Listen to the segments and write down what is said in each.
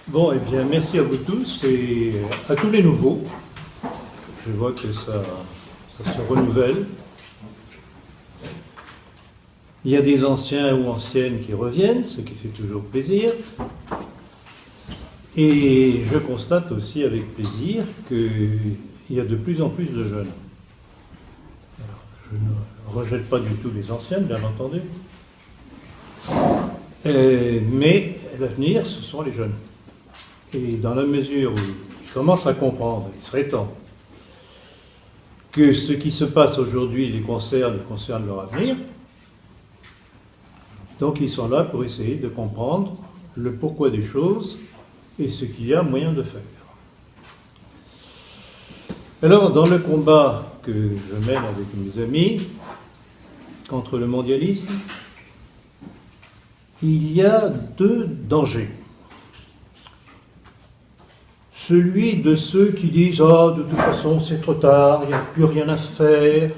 Bon, eh bien, merci à vous tous et à tous les nouveaux. Je vois que ça se renouvelle. Il y a des anciens ou anciennes qui reviennent, ce qui fait toujours plaisir. Et je constate aussi avec plaisir qu'il y a de plus en plus de jeunes. Alors, je ne rejette pas du tout les anciens, bien entendu. Mais l'avenir, ce sont les jeunes. Et dans la mesure où ils commencent à comprendre, il serait temps, que ce qui se passe aujourd'hui les concerne leur avenir, donc ils sont là pour essayer de comprendre le pourquoi des choses et ce qu'il y a moyen de faire. Alors, dans le combat que je mène avec mes amis contre le mondialisme, il y a deux dangers. Celui de ceux qui disent « Ah, de toute façon, c'est trop tard, il n'y a plus rien à faire,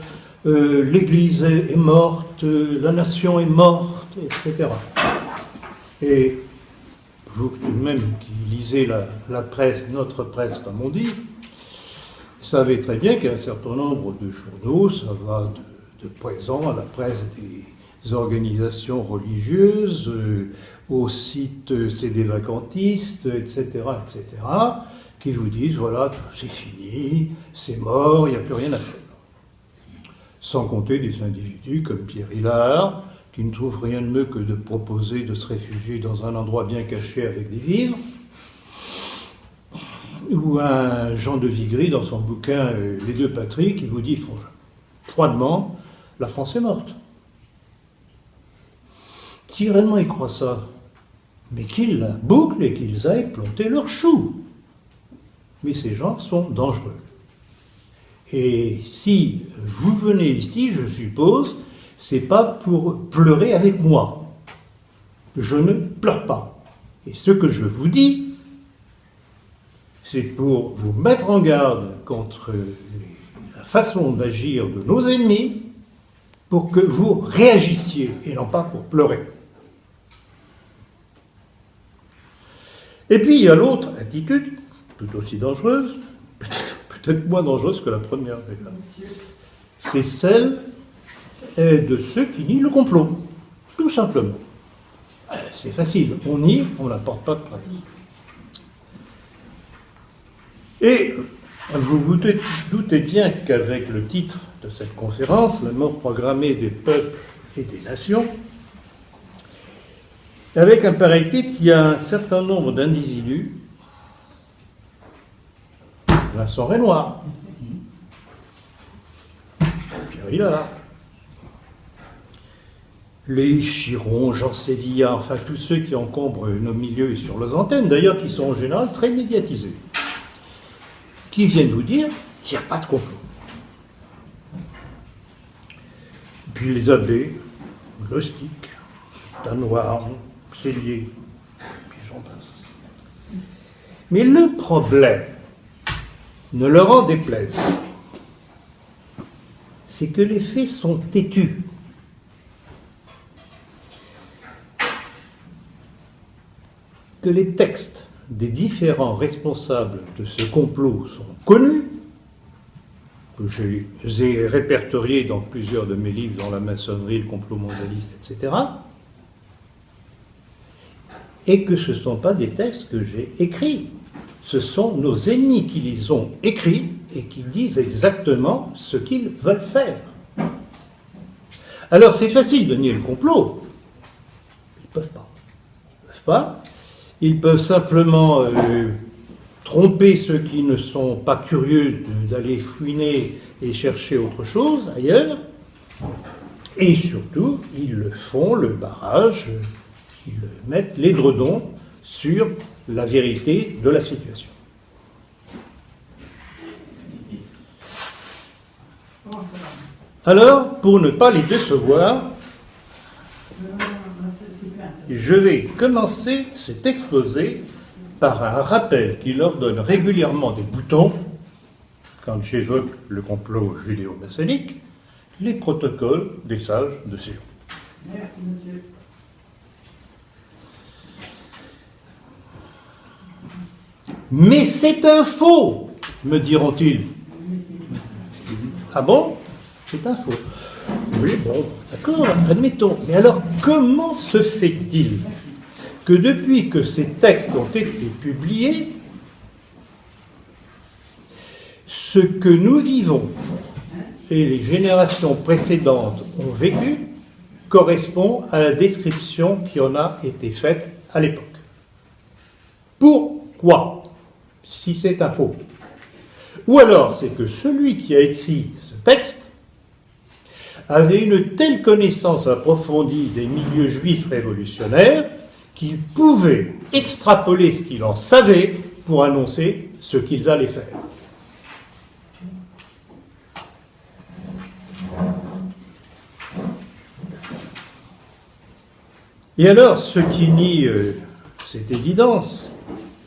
l'Église est morte, la nation est morte, etc. » Et vous, tout de même, qui lisez la presse, notre presse, comme on dit, savez très bien qu'il y a un certain nombre de journaux, ça va de Présent à la presse des organisations religieuses, au site CD vacantistes, etc., etc., qui vous disent, voilà, c'est fini, c'est mort, il n'y a plus rien à faire. Sans compter des individus comme Pierre Hillard, qui ne trouvent rien de mieux que de proposer de se réfugier dans un endroit bien caché avec des vivres, ou un Jean de Vigry dans son bouquin Les deux patries, qui vous dit froidement, la France est morte. Si réellement ils croient ça, mais qu'ils la bouclent et qu'ils aillent planter leurs choux. Mais ces gens sont dangereux. Et si vous venez ici, je suppose, c'est pas pour pleurer avec moi. Je ne pleure pas. Et ce que je vous dis, c'est pour vous mettre en garde contre la façon d'agir de nos ennemis, pour que vous réagissiez, et non pas pour pleurer. Et puis il y a l'autre attitude, tout aussi dangereuse, peut-être moins dangereuse que la première déjà. C'est celle de ceux qui nient le complot, tout simplement. C'est facile, on nie, on n'apporte pas de preuve. Et vous vous doutez bien qu'avec le titre de cette conférence, la mort programmée des peuples et des nations, avec un pareil titre, il y a un certain nombre d'individus, Vincent Renoir, Pierre Hillard, les Chiron, Jean Sévilla, enfin tous ceux qui encombrent nos milieux et sur leurs antennes, d'ailleurs qui sont en général très médiatisés, qui viennent vous dire qu'il n'y a pas de complot. Puis les abbés, gnostiques, danois, Cellier, puis j'en passe. Mais le problème, ne leur en déplaise, c'est que les faits sont têtus. Que les textes des différents responsables de ce complot sont connus, que je les ai répertoriés dans plusieurs de mes livres, dans la maçonnerie, le complot mondialiste, etc., et que ce ne sont pas des textes que j'ai écrits. Ce sont nos ennemis qui les ont écrits et qui disent exactement ce qu'ils veulent faire. Alors c'est facile de nier le complot. Ils ne peuvent pas. Ils ne peuvent pas. Ils peuvent simplement tromper ceux qui ne sont pas curieux d'aller fouiner et chercher autre chose ailleurs. Et surtout, ils font le barrage, ils mettent l'édredon sur la vérité de la situation. Alors, pour ne pas les décevoir, je vais commencer cet exposé par un rappel qui leur donne régulièrement des boutons, quand j'évoque le complot judéo-maçonnique, les protocoles des sages de Sion. Merci, monsieur. Mais c'est un faux, me diront-ils. Ah bon? C'est un faux. Oui, bon, d'accord, admettons. Mais alors, comment se fait-il que depuis que ces textes ont été publiés, ce que nous vivons et les générations précédentes ont vécu correspond à la description qui en a été faite à l'époque? Pourquoi? Si c'est un faux. Ou alors, c'est que celui qui a écrit ce texte avait une telle connaissance approfondie des milieux juifs révolutionnaires qu'il pouvait extrapoler ce qu'il en savait pour annoncer ce qu'ils allaient faire. Et alors, ceux qui nient cette évidence,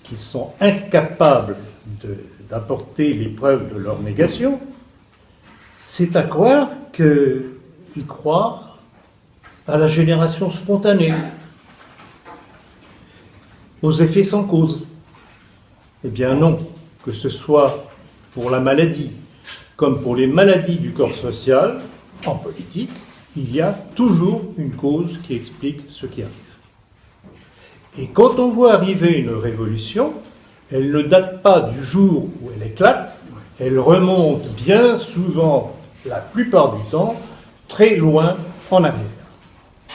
qui sont incapables d'apporter les preuves de leur négation, c'est à croire qu'ils croient à la génération spontanée, aux effets sans cause. Eh bien non, que ce soit pour la maladie comme pour les maladies du corps social, en politique, il y a toujours une cause qui explique ce qui arrive. Et quand on voit arriver une révolution, elle ne date pas du jour où elle éclate, elle remonte bien souvent, la plupart du temps, très loin en arrière.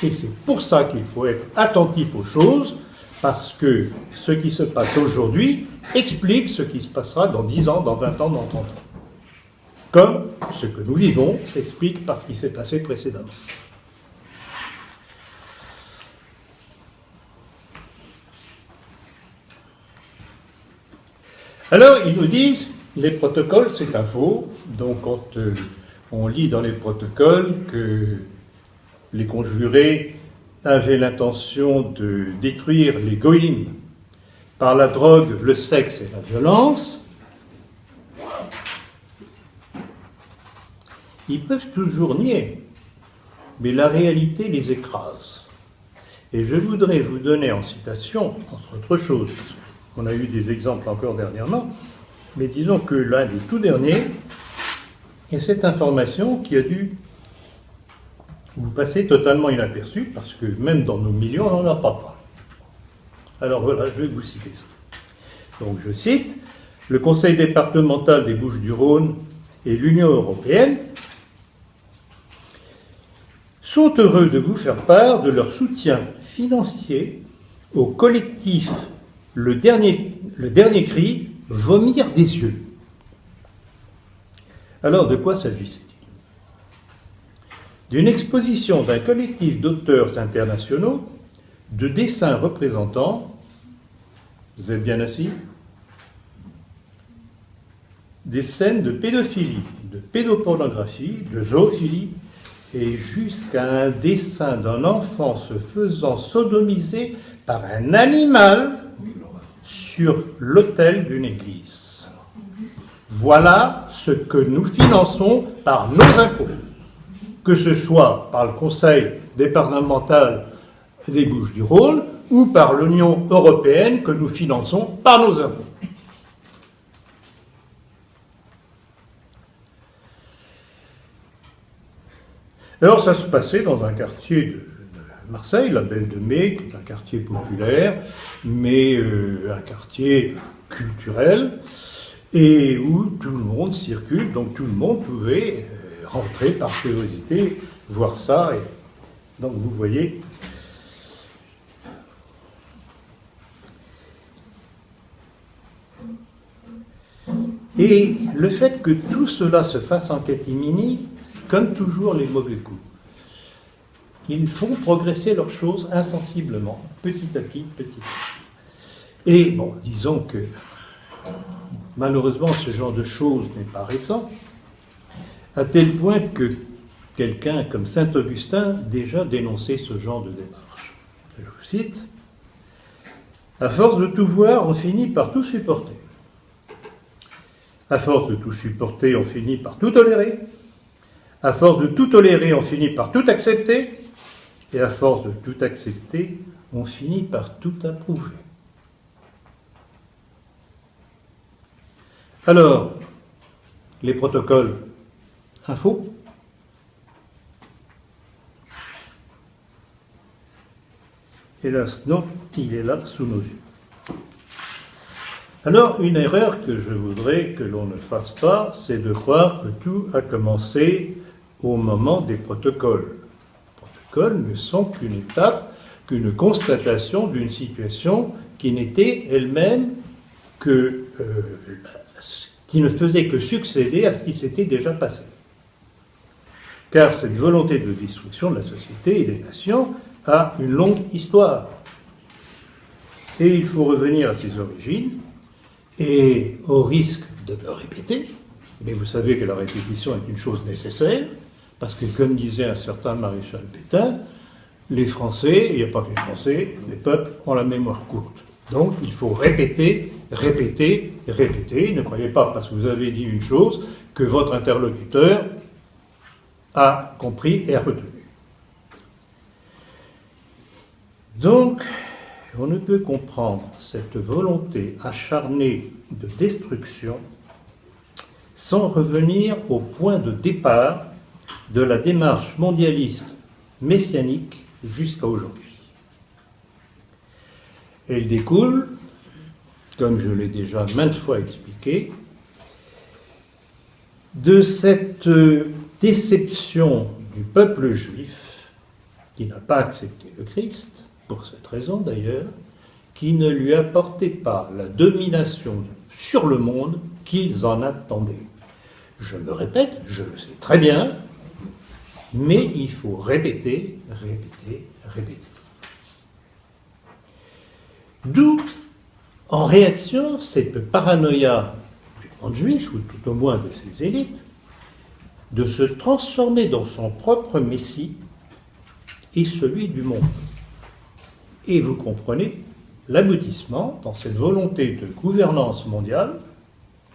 Et c'est pour ça qu'il faut être attentif aux choses, parce que ce qui se passe aujourd'hui explique ce qui se passera dans 10 ans, dans 20 ans, dans 30 ans. Comme ce que nous vivons s'explique par ce qui s'est passé précédemment. Alors, ils nous disent, les protocoles, c'est un faux. Donc, quand on lit dans les protocoles que les conjurés avaient l'intention de détruire les goïms par la drogue, le sexe et la violence, ils peuvent toujours nier, mais la réalité les écrase. Et je voudrais vous donner en citation, entre autres choses, on a eu des exemples encore dernièrement, mais disons que l'un des tout derniers est cette information qui a dû vous passer totalement inaperçue, parce que même dans nos milieux, on n'en a pas. Alors voilà, je vais vous citer ça. Donc je cite, le Conseil départemental des Bouches-du-Rhône et l'Union européenne sont heureux de vous faire part de leur soutien financier au collectif Le Dernier Cri, vomir des yeux. Alors, de quoi s'agissait-il? D'une exposition d'un collectif d'auteurs internationaux de dessins représentant, vous êtes bien assis, des scènes de pédophilie, de pédopornographie, de zoophilie, et jusqu'à un dessin d'un enfant se faisant sodomiser par un animal sur l'autel d'une église. Voilà ce que nous finançons par nos impôts, que ce soit par le Conseil départemental des Bouches-du-Rhône ou par l'Union européenne que nous finançons par nos impôts. Alors ça se passait dans un quartier de Marseille, la Belle de Mai, qui est un quartier populaire, mais un quartier culturel, et où tout le monde circule, donc tout le monde pouvait rentrer par curiosité, voir ça, et donc vous voyez. Et le fait que tout cela se fasse en catimini, comme toujours les mauvais coups, ils font progresser leurs choses insensiblement, petit à petit, petit à petit. Et bon, disons que malheureusement ce genre de choses n'est pas récent, à tel point que quelqu'un comme saint Augustin déjà dénonçait ce genre de démarche. Je vous cite, « À force de tout voir, on finit par tout supporter. À force de tout supporter, on finit par tout tolérer. À force de tout tolérer, on finit par tout accepter. Et à force de tout accepter, on finit par tout approuver. » Alors, les protocoles info. Hélas, non, il est là sous nos yeux. Alors, une erreur que je voudrais que l'on ne fasse pas, c'est de croire que tout a commencé au moment des protocoles. Les protocoles ne sont qu'une étape, qu'une constatation d'une situation qui n'était elle-même que, qui ne faisait que succéder à ce qui s'était déjà passé. Car cette volonté de destruction de la société et des nations a une longue histoire. Et il faut revenir à ses origines, et au risque de me répéter, mais vous savez que la répétition est une chose nécessaire, parce que comme disait un certain Maréchal Pétain, les Français, il n'y a pas que les Français, les peuples ont la mémoire courte. Donc il faut répéter, répéter, répéter. Ne croyez pas, parce que vous avez dit une chose, que votre interlocuteur a compris et a retenu. Donc, on ne peut comprendre cette volonté acharnée de destruction sans revenir au point de départ de la démarche mondialiste messianique jusqu'à aujourd'hui. Elle découle, comme je l'ai déjà maintes fois expliqué, de cette déception du peuple juif qui n'a pas accepté le Christ, pour cette raison d'ailleurs, qui ne lui apportait pas la domination sur le monde qu'ils en attendaient. Je me répète, je le sais très bien, mais il faut répéter, répéter, répéter. D'où, en réaction, cette paranoïa du monde juif, ou tout au moins de ses élites, de se transformer dans son propre Messie et celui du monde. Et vous comprenez l'aboutissement dans cette volonté de gouvernance mondiale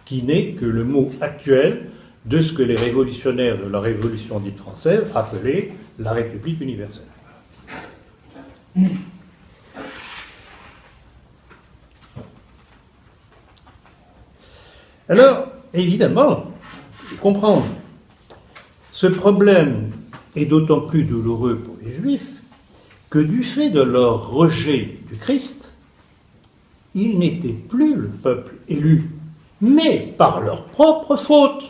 qui n'est que le mot actuel de ce que les révolutionnaires de la Révolution dite française appelaient la République universelle. Alors, évidemment, il faut comprendre, ce problème est d'autant plus douloureux pour les Juifs que du fait de leur rejet du Christ, ils n'étaient plus le peuple élu, mais par leur propre faute.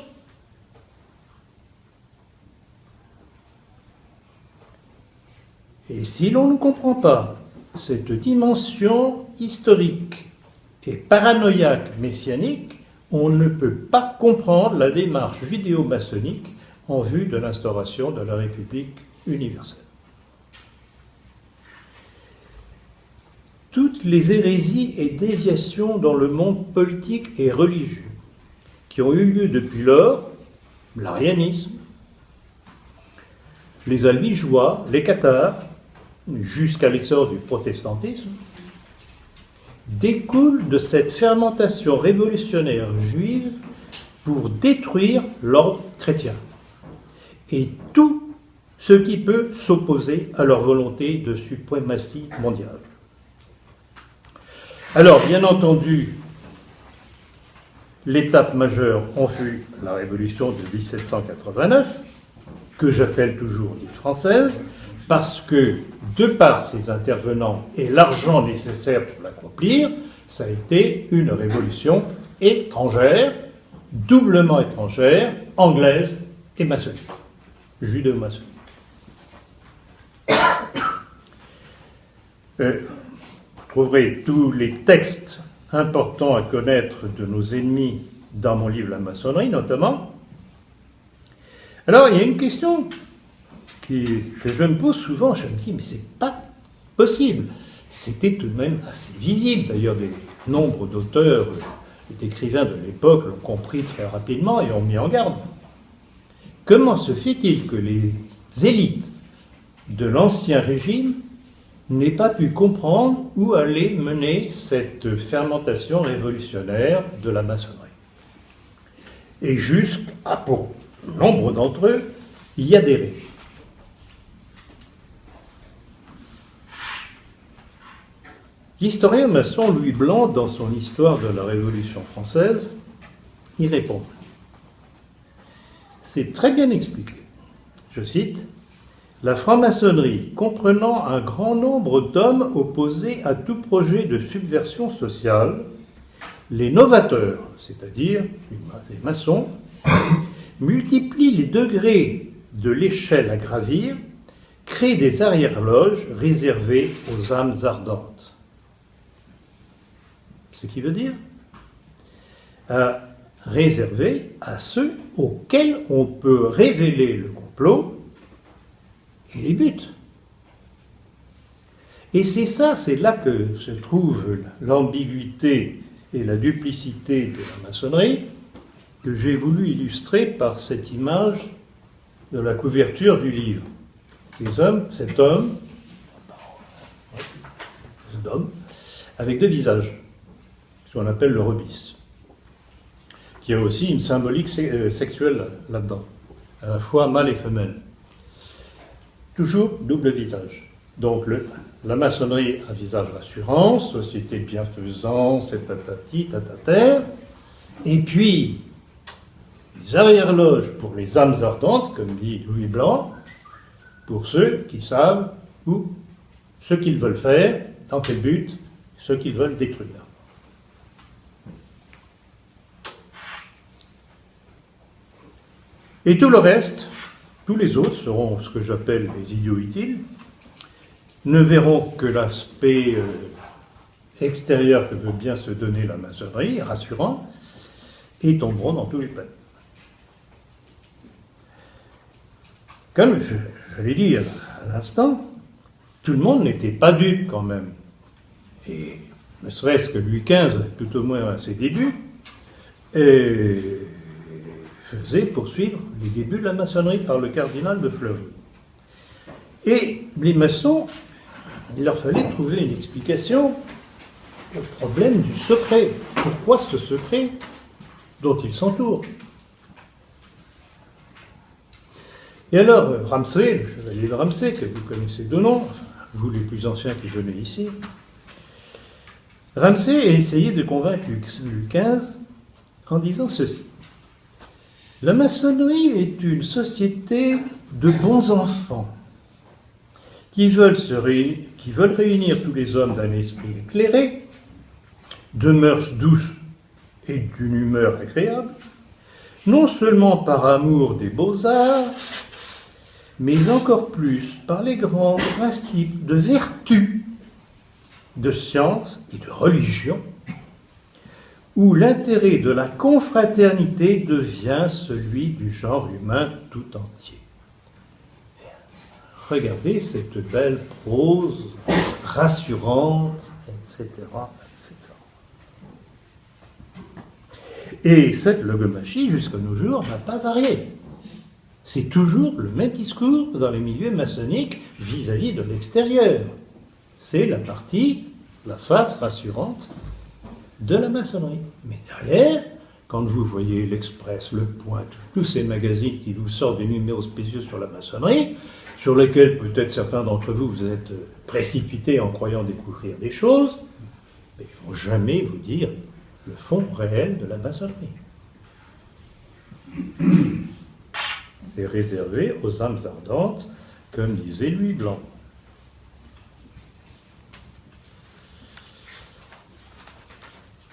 Et si l'on ne comprend pas cette dimension historique et paranoïaque messianique, on ne peut pas comprendre la démarche judéo-maçonnique en vue de l'instauration de la République universelle. Toutes les hérésies et déviations dans le monde politique et religieux qui ont eu lieu depuis lors, l'arianisme, les albigeois, les cathares, jusqu'à l'essor du protestantisme, découlent de cette fermentation révolutionnaire juive pour détruire l'ordre chrétien et tout ce qui peut s'opposer à leur volonté de suprématie mondiale. Alors, bien entendu, l'étape majeure en fut la révolution de 1789, que j'appelle toujours dite française, parce que, de par ses intervenants et l'argent nécessaire pour l'accomplir, ça a été une révolution étrangère, doublement étrangère, anglaise et maçonnique, judéo-maçonnique. Vous trouverez tous les textes importants à connaître de nos ennemis dans mon livre La maçonnerie, notamment. Alors, il y a une question que je me pose souvent. Je me dis, mais c'est pas possible. C'était tout de même assez visible. D'ailleurs, des nombres d'auteurs, d'écrivains de l'époque l'ont compris très rapidement et ont mis en garde. Comment se fait-il que les élites de l'Ancien Régime n'aient pas pu comprendre où allait mener cette fermentation révolutionnaire de la maçonnerie? Et jusqu'à, pour nombre d'entre eux, y adhérer. L'historien maçon Louis Blanc, dans son Histoire de la Révolution française, il répond. C'est très bien expliqué. Je cite, « La franc-maçonnerie, comprenant un grand nombre d'hommes opposés à tout projet de subversion sociale, les novateurs, c'est-à-dire les maçons, multiplient les degrés de l'échelle à gravir, créent des arrière-loges réservées aux âmes ardentes. » Ce qui veut dire réservé à ceux auxquels on peut révéler le complot et les buts. Et c'est là que se trouve l'ambiguïté et la duplicité de la maçonnerie, que j'ai voulu illustrer par cette image de la couverture du livre. Cet homme, avec deux visages, ce qu'on appelle le rebis. Il y a aussi une symbolique sexuelle là-dedans, à la fois mâle et femelle. Toujours double visage. Donc la maçonnerie a visage rassurant, société bienfaisante, c'est tatati, tatater. Et puis, les arrière-loges pour les âmes ardentes, comme dit Louis Blanc, pour ceux qui savent où, ce qu'ils veulent faire, dans quel but, ce qu'ils veulent détruire. Et tout le reste, tous les autres seront ce que j'appelle les idiots utiles, ne verront que l'aspect extérieur que veut bien se donner la maçonnerie, rassurant, et tomberont dans tous les panneaux. Comme je l'ai dit à l'instant, tout le monde n'était pas dupe quand même. Et ne serait-ce que Louis XV, tout au moins à ses débuts, faisait poursuivre les débuts de la maçonnerie par le cardinal de Fleury. Et les maçons, il leur fallait trouver une explication au problème du secret. Pourquoi ce secret dont ils s'entourent? Et alors, Ramsay, le chevalier de Ramsay, que vous connaissez de nom, vous les plus anciens qui venez ici, Ramsay a essayé de convaincre Louis XV en disant ceci. La maçonnerie est une société de bons enfants qui veulent réunir tous les hommes d'un esprit éclairé, de mœurs douces et d'une humeur agréable, non seulement par amour des beaux-arts, mais encore plus par les grands principes de vertu, de science et de religion, où l'intérêt de la confraternité devient celui du genre humain tout entier. Regardez cette belle prose rassurante, etc., etc. Et cette logomachie, jusqu'à nos jours, n'a pas varié. C'est toujours le même discours dans les milieux maçonniques vis-à-vis de l'extérieur. C'est la face rassurante de la maçonnerie. Mais derrière, quand vous voyez l'Express, le Point, tous ces magazines qui vous sortent des numéros spéciaux sur la maçonnerie, sur lesquels peut-être certains d'entre vous vous êtes précipités en croyant découvrir des choses, mais ils ne vont jamais vous dire le fond réel de la maçonnerie. C'est réservé aux âmes ardentes, comme disait Louis Blanc.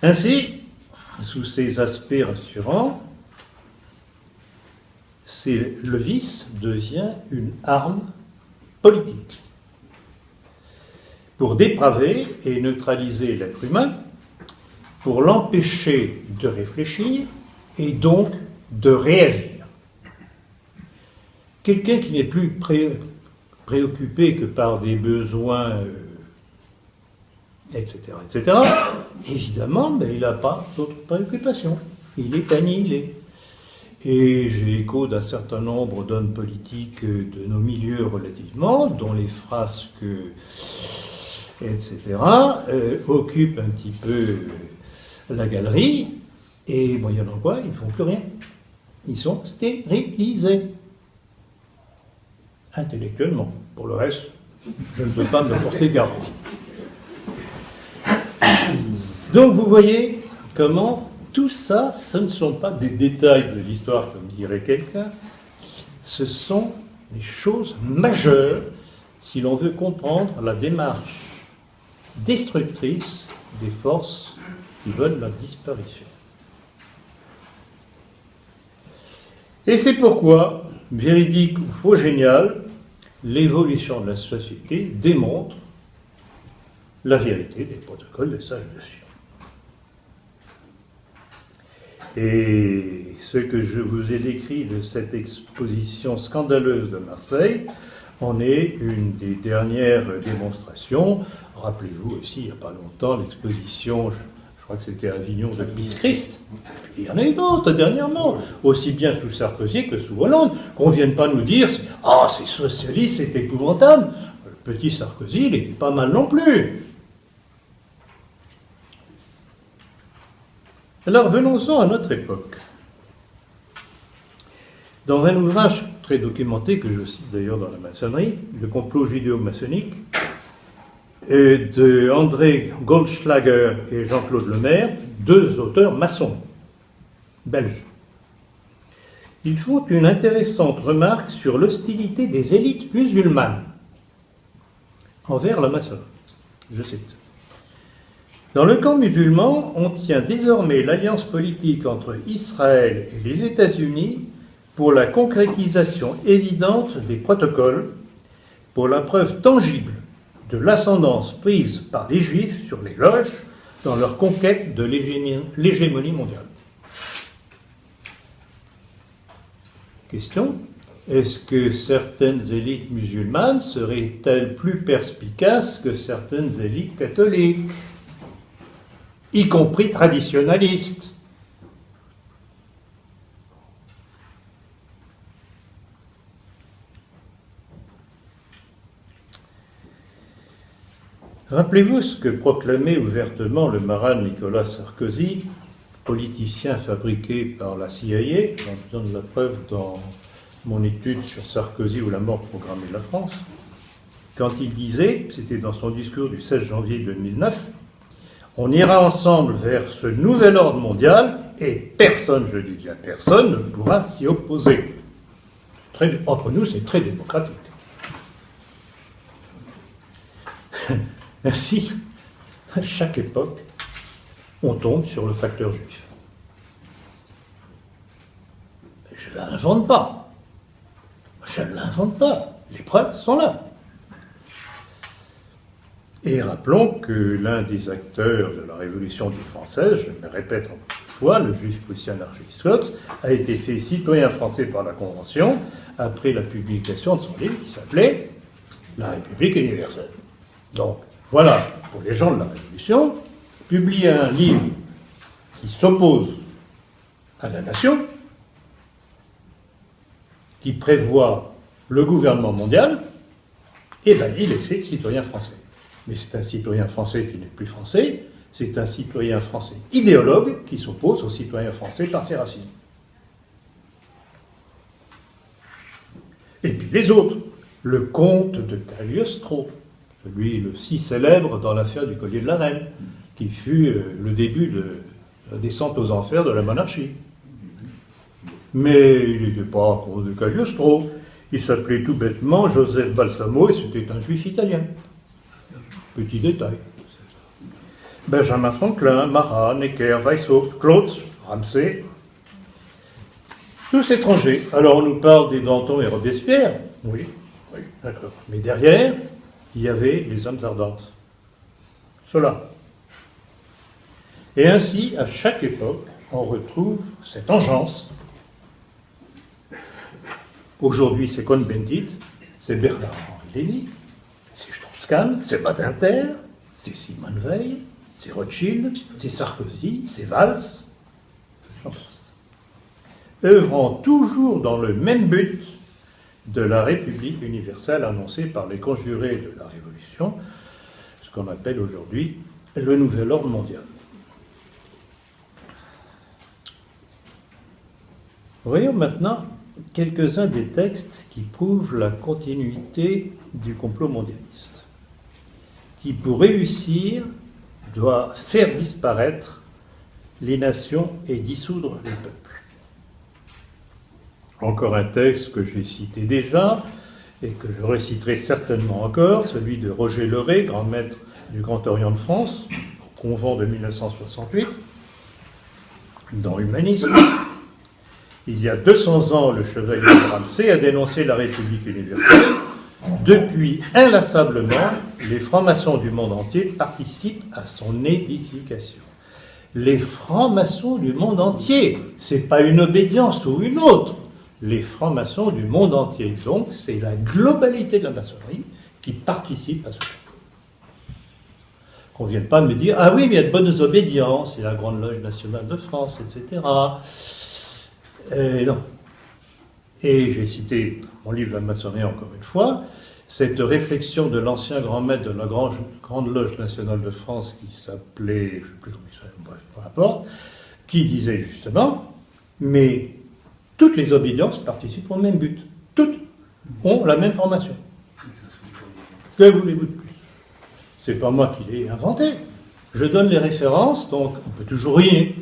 Ainsi, sous ces aspects rassurants, le vice devient une arme politique pour dépraver et neutraliser l'être humain, pour l'empêcher de réfléchir et donc de réagir. Quelqu'un qui n'est plus préoccupé que par des besoins, etc., évidemment, il n'a pas d'autres préoccupations. Il est annihilé. Et j'ai écho d'un certain nombre d'hommes politiques de nos milieux relativement, dont les frasques, etc., occupent un petit peu la galerie, et moyennant quoi, ils ne font plus rien. Ils sont stérilisés. Intellectuellement. Pour le reste, je ne peux pas me porter garantie. Donc vous voyez comment tout ça, ce ne sont pas des détails de l'histoire, comme dirait quelqu'un, ce sont des choses majeures si l'on veut comprendre la démarche destructrice des forces qui veulent la disparition. Et c'est pourquoi, véridique ou faux génial, l'évolution de la société démontre la vérité des protocoles des sages de Sion. Et ce que je vous ai décrit de cette exposition scandaleuse de Marseille en est une des dernières démonstrations. Rappelez-vous aussi, il n'y a pas longtemps, l'exposition, je crois que c'était à Avignon, de Christ. Il y en a eu d'autres dernièrement, aussi bien sous Sarkozy que sous Hollande, qu'on ne vienne pas nous dire « Ah, c'est socialiste, c'est épouvantable !» Le petit Sarkozy, il était pas mal non plus. Alors, venons-en à notre époque. Dans un ouvrage très documenté, que je cite d'ailleurs dans la maçonnerie, Le complot judéo-maçonnique, de André Goldschlager et Jean-Claude Lemaire, deux auteurs maçons, belges. Ils font une intéressante remarque sur l'hostilité des élites musulmanes envers la maçonnerie. Je cite. Dans le camp musulman, on tient désormais l'alliance politique entre Israël et les États-Unis pour la concrétisation évidente des protocoles, pour la preuve tangible de l'ascendance prise par les Juifs sur les loges dans leur conquête de l'hégémonie mondiale. Question, est-ce que certaines élites musulmanes seraient-elles plus perspicaces que certaines élites catholiques, y compris traditionnalistes? Rappelez-vous ce que proclamait ouvertement le marin Nicolas Sarkozy, politicien fabriqué par la CIA, j'en donne la preuve dans mon étude sur Sarkozy ou la mort programmée de la France, quand il disait, c'était dans son discours du 16 janvier 2009, « On ira ensemble vers ce nouvel ordre mondial et personne, je dis bien personne, ne pourra s'y opposer. » Entre nous, c'est très démocratique. Ainsi, à chaque époque, on tombe sur le facteur juif. Je ne l'invente pas. Je ne l'invente pas. Les preuves sont là. Et rappelons que l'un des acteurs de la Révolution française, je me répète encore une fois, le juif Lucien Archie-Schlotz, a été fait citoyen français par la Convention après la publication de son livre qui s'appelait « La République universelle ». Donc, voilà, pour les gens de la Révolution, publier un livre qui s'oppose à la nation, qui prévoit le gouvernement mondial, eh bien, il est fait citoyen français. Mais c'est un citoyen français qui n'est plus français, c'est un citoyen français idéologue qui s'oppose au citoyen français par ses racines. Et puis les autres, le comte de Cagliostro, celui le si célèbre dans l'affaire du collier de la reine, qui fut le début de la descente aux enfers de la monarchie. Mais il n'était pas comte de Cagliostro, il s'appelait tout bêtement Joseph Balsamo et c'était un juif italien. Petit détail. Benjamin Franklin, Marat, Necker, Weishaupt, Claude, Ramsay, tous étrangers. Alors on nous parle des Danton et Robespierre, oui, d'accord. Mais derrière, il y avait les âmes ardentes. Cela. Et ainsi, à chaque époque, on retrouve cette engeance. Aujourd'hui, c'est Cohn-Bendit, c'est Bernard-Henri Lévy, c'est Strauss-Kahn, c'est Badinter, c'est Simone Veil, c'est Rothschild, c'est Sarkozy, c'est Valls, j'en passe. Œuvrant toujours dans le même but de la République universelle annoncée par les conjurés de la Révolution, ce qu'on appelle aujourd'hui le nouvel ordre mondial. Voyons maintenant quelques-uns des textes qui prouvent la continuité du complot mondialiste, qui, pour réussir, doit faire disparaître les nations et dissoudre les peuples. Encore un texte que j'ai cité déjà, et que je réciterai certainement encore, celui de Roger Leray, grand maître du Grand Orient de France, au Convent de 1968, dans Humanisme. Il y a 200 ans, le chevalier de Ramsay a dénoncé la République universelle. Depuis, inlassablement, les francs-maçons du monde entier participent à son édification. Les francs-maçons du monde entier, c'est pas une obédience ou une autre. Les francs-maçons du monde entier. Donc, c'est la globalité de la maçonnerie qui participe à ce. Qu'on ne vienne pas me dire, ah oui, mais il y a de bonnes obédiences, il y a la Grande Loge nationale de France, etc. Non. Et j'ai cité dans mon livre La maçonnerie, encore une fois, cette réflexion de l'ancien grand maître de la Grande Loge nationale de France, qui s'appelait, je ne sais plus comment il s'appelle, bref, peu importe, qui disait justement, mais toutes les obédiences participent au même but. Toutes ont la même formation. Que voulez-vous de plus? C'est pas moi qui l'ai inventé. Je donne les références, donc on peut toujours rier,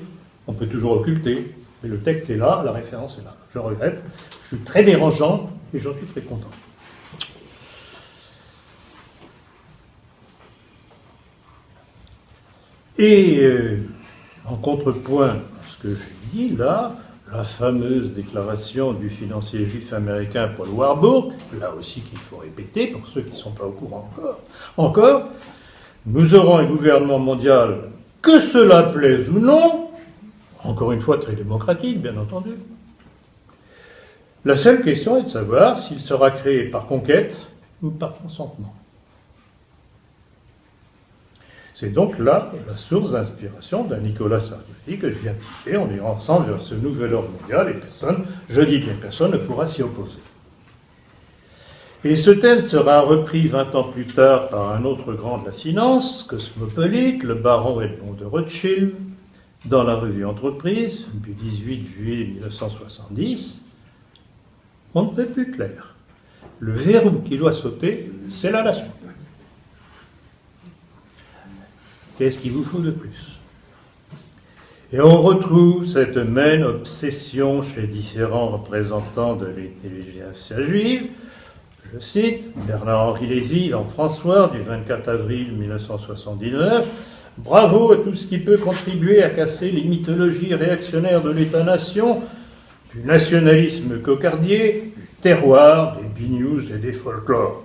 on peut toujours occulter, mais le texte est là, la référence est là. Je regrette, je suis très dérangeant et j'en suis très content. Et en contrepoint à ce que j'ai dit là, la fameuse déclaration du financier juif américain Paul Warburg, là aussi qu'il faut répéter pour ceux qui ne sont pas au courant encore, nous aurons un gouvernement mondial, que cela plaise ou non, encore une fois très démocratique, bien entendu. La seule question est de savoir s'il sera créé par conquête ou par consentement. C'est donc là la source d'inspiration d'un Nicolas Sarkozy que je viens de citer. On ira ensemble vers ce nouvel ordre mondial et personne, je dis bien personne, ne pourra s'y opposer. Et ce thème sera repris 20 ans plus tard par un autre grand de la finance, cosmopolite, le baron Edmond de Rothschild, dans la revue Entreprise, du 18 juillet 1970. On ne peut plus clair. Le verrou qui doit sauter, c'est la nation. Qu'est-ce qu'il vous faut de plus? Et on retrouve cette même obsession chez différents représentants de l'intelligentsia juive. Je cite Bernard-Henri Lévy dans François du 24 avril 1979. Bravo à tout ce qui peut contribuer à casser les mythologies réactionnaires de l'État-nation, du nationalisme cocardier, du terroir, des big-news et des folklores.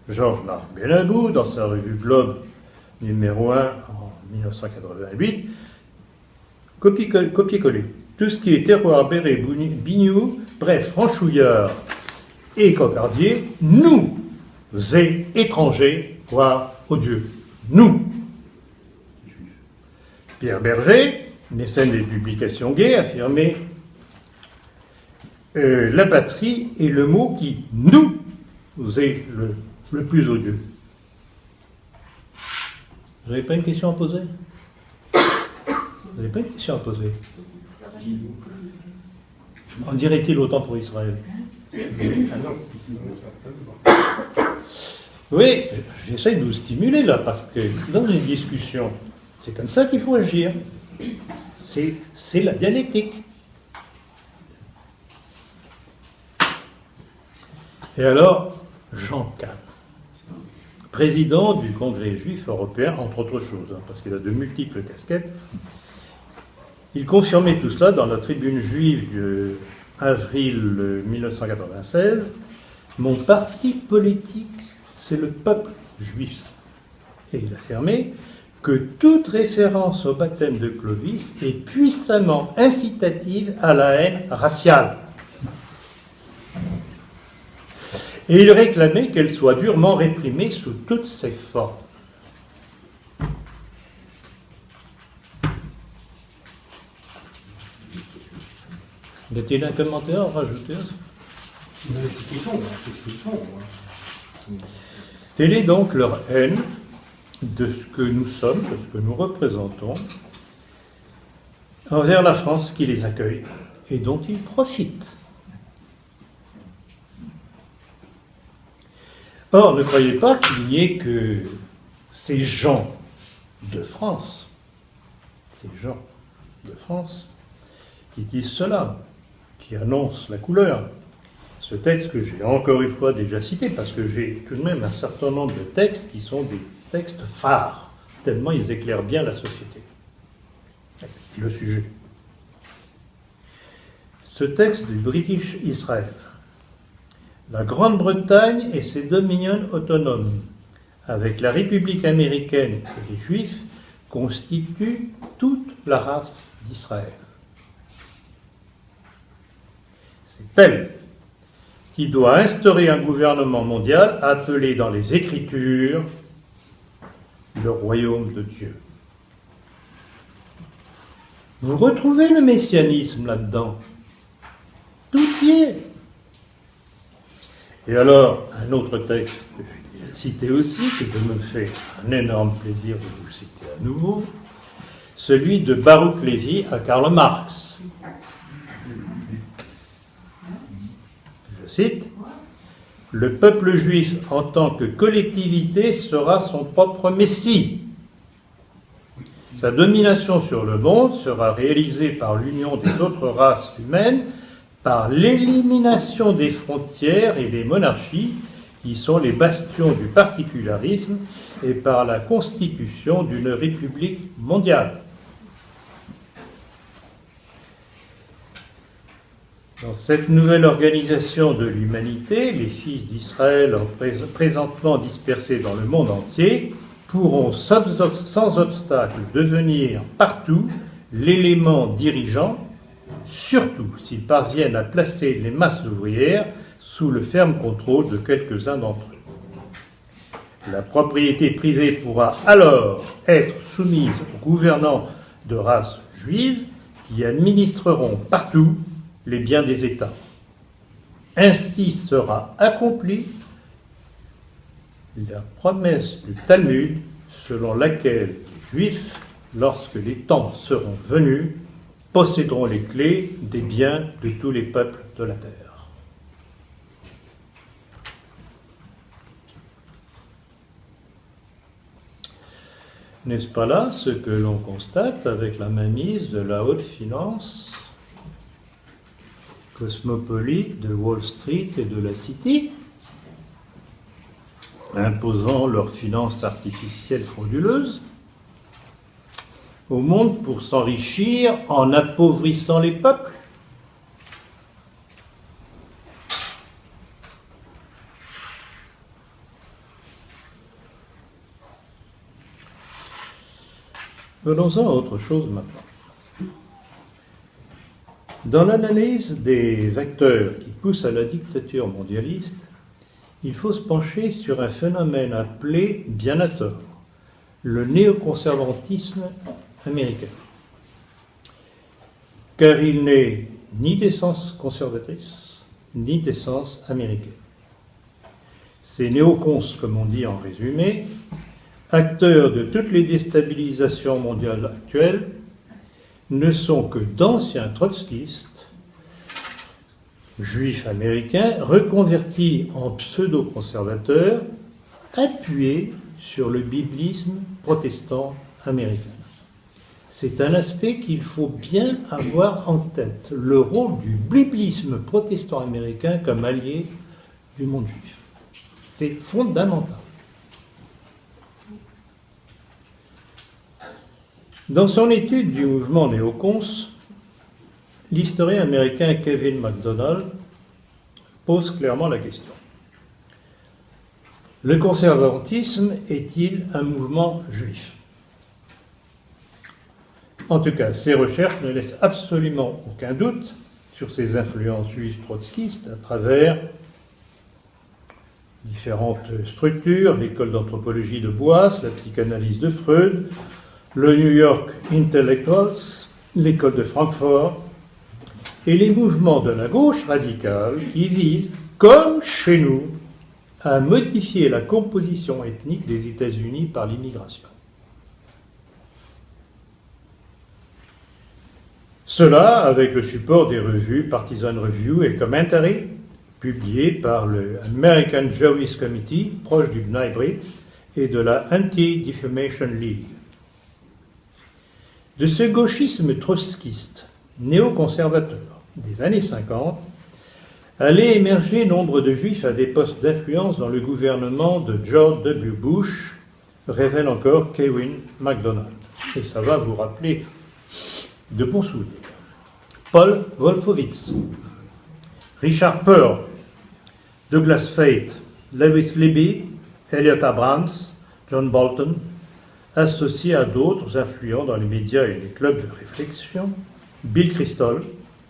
Georges-Marc Benabou, dans sa revue Globe numéro 1 en 1988, copier-coller. Tout ce qui est terroir, béret, bignou, bref, franchouillard et cocardier, nous, étrangers, voire odieux. Nous. Pierre Berger, mécène des publications gays, affirmait la patrie est le mot qui nous est le plus odieux. Vous n'avez pas une question à poser? Vous n'avez pas une question à poser? En dirait-il autant pour Israël? Oui, j'essaie de vous stimuler là, parce que dans une discussion, c'est comme ça qu'il faut agir. C'est la dialectique. Et alors, Jean Kahn, président du Congrès juif européen, entre autres choses, parce qu'il a de multiples casquettes, il confirmait tout cela dans la tribune juive de avril 1996. Mon parti politique, c'est le peuple juif. Et il affirmait que toute référence au baptême de Clovis est puissamment incitative à la haine raciale. Et il réclamait qu'elle soit durement réprimée sous toutes ses formes. Y a-t-il un commentaire à rajouter à ça? Telle est donc leur haine de ce que nous sommes, de ce que nous représentons, envers la France qui les accueille et dont ils profitent. Or, ne croyez pas qu'il n'y ait que ces gens de France, ces gens de France qui disent cela, qui annoncent la couleur. Ce texte que j'ai encore une fois déjà cité, parce que j'ai tout de même un certain nombre de textes qui sont des textes phares, tellement ils éclairent bien la société. Le sujet. Ce texte du British Israel. La Grande-Bretagne et ses dominions autonomes, avec la République américaine et les Juifs, constituent toute la race d'Israël. C'est elle qui doit instaurer un gouvernement mondial appelé dans les Écritures le royaume de Dieu. Vous retrouvez le messianisme là-dedans. Tout y est. Et alors, un autre texte que je vais citer aussi, que je me fais un énorme plaisir de vous citer à nouveau, celui de Baruch Lévi à Karl Marx. Je cite, « Le peuple juif en tant que collectivité sera son propre messie. Sa domination sur le monde sera réalisée par l'union des autres races humaines, par l'élimination des frontières et des monarchies, qui sont les bastions du particularisme, et par la constitution d'une république mondiale. » Dans cette nouvelle organisation de l'humanité, les fils d'Israël, présentement dispersés dans le monde entier, pourront sans obstacle devenir partout l'élément dirigeant, surtout s'ils parviennent à placer les masses ouvrières sous le ferme contrôle de quelques-uns d'entre eux. La propriété privée pourra alors être soumise aux gouvernants de race juive qui administreront partout les biens des États. Ainsi sera accomplie la promesse du Talmud selon laquelle les Juifs, lorsque les temps seront venus, posséderont les clés des biens de tous les peuples de la terre. N'est-ce pas là ce que l'on constate avec la mainmise de la haute finance cosmopolite de Wall Street et de la City, imposant leurs finances artificielles frauduleuses au monde pour s'enrichir en appauvrissant les peuples? Venons-en à autre chose maintenant. Dans l'analyse des vecteurs qui poussent à la dictature mondialiste, il faut se pencher sur un phénomène appelé, bien à tort, le néoconservatisme américain. Car il n'est ni d'essence conservatrice, ni d'essence américaine. Ces néocons, comme on dit en résumé, acteurs de toutes les déstabilisations mondiales actuelles, ne sont que d'anciens trotskistes, juifs américains, reconvertis en pseudo-conservateurs, appuyés sur le biblisme protestant américain. C'est un aspect qu'il faut bien avoir en tête, le rôle du biblisme protestant américain comme allié du monde juif. C'est fondamental. Dans son étude du mouvement néocons, l'historien américain Kevin MacDonald pose clairement la question. Le conservatisme est-il un mouvement juif? En tout cas, ses recherches ne laissent absolument aucun doute sur ses influences juives trotskistes à travers différentes structures, l'école d'anthropologie de Boas, la psychanalyse de Freud, le New York Intellectuals, l'école de Francfort, et les mouvements de la gauche radicale qui visent, comme chez nous, à modifier la composition ethnique des États-Unis par l'immigration. Cela avec le support des revues Partisan Review et Commentary, publiées par le American Jewish Committee, proche du B'nai B'rith, et de la Anti-Defamation League. De ce gauchisme trotskiste, néoconservateur des années 50, allaient émerger nombre de juifs à des postes d'influence dans le gouvernement de George W. Bush, révèle encore Kevin MacDonald. Et ça va vous rappeler de bons souvenirs. Paul Wolfowitz, Richard Pearl, Douglas Feith, Lewis Libby, Elliot Abrams, John Bolton, associés à d'autres influents dans les médias et les clubs de réflexion, Bill Kristol,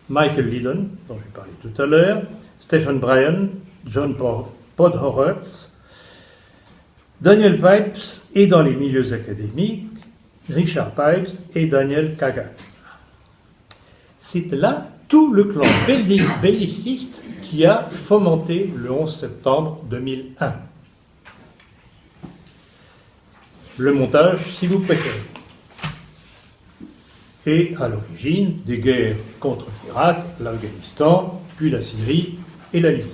Michael Lydon, dont j'ai parlé tout à l'heure, Stephen Bryan, John Podhoretz, Daniel Pipes et dans les milieux académiques, Richard Pipes et Daniel Kagan. C'est là tout le clan belliciste qui a fomenté le 11 septembre 2001. Le montage, si vous préférez. Et à l'origine des guerres contre l'Irak, l'Afghanistan, puis la Syrie et la Libye.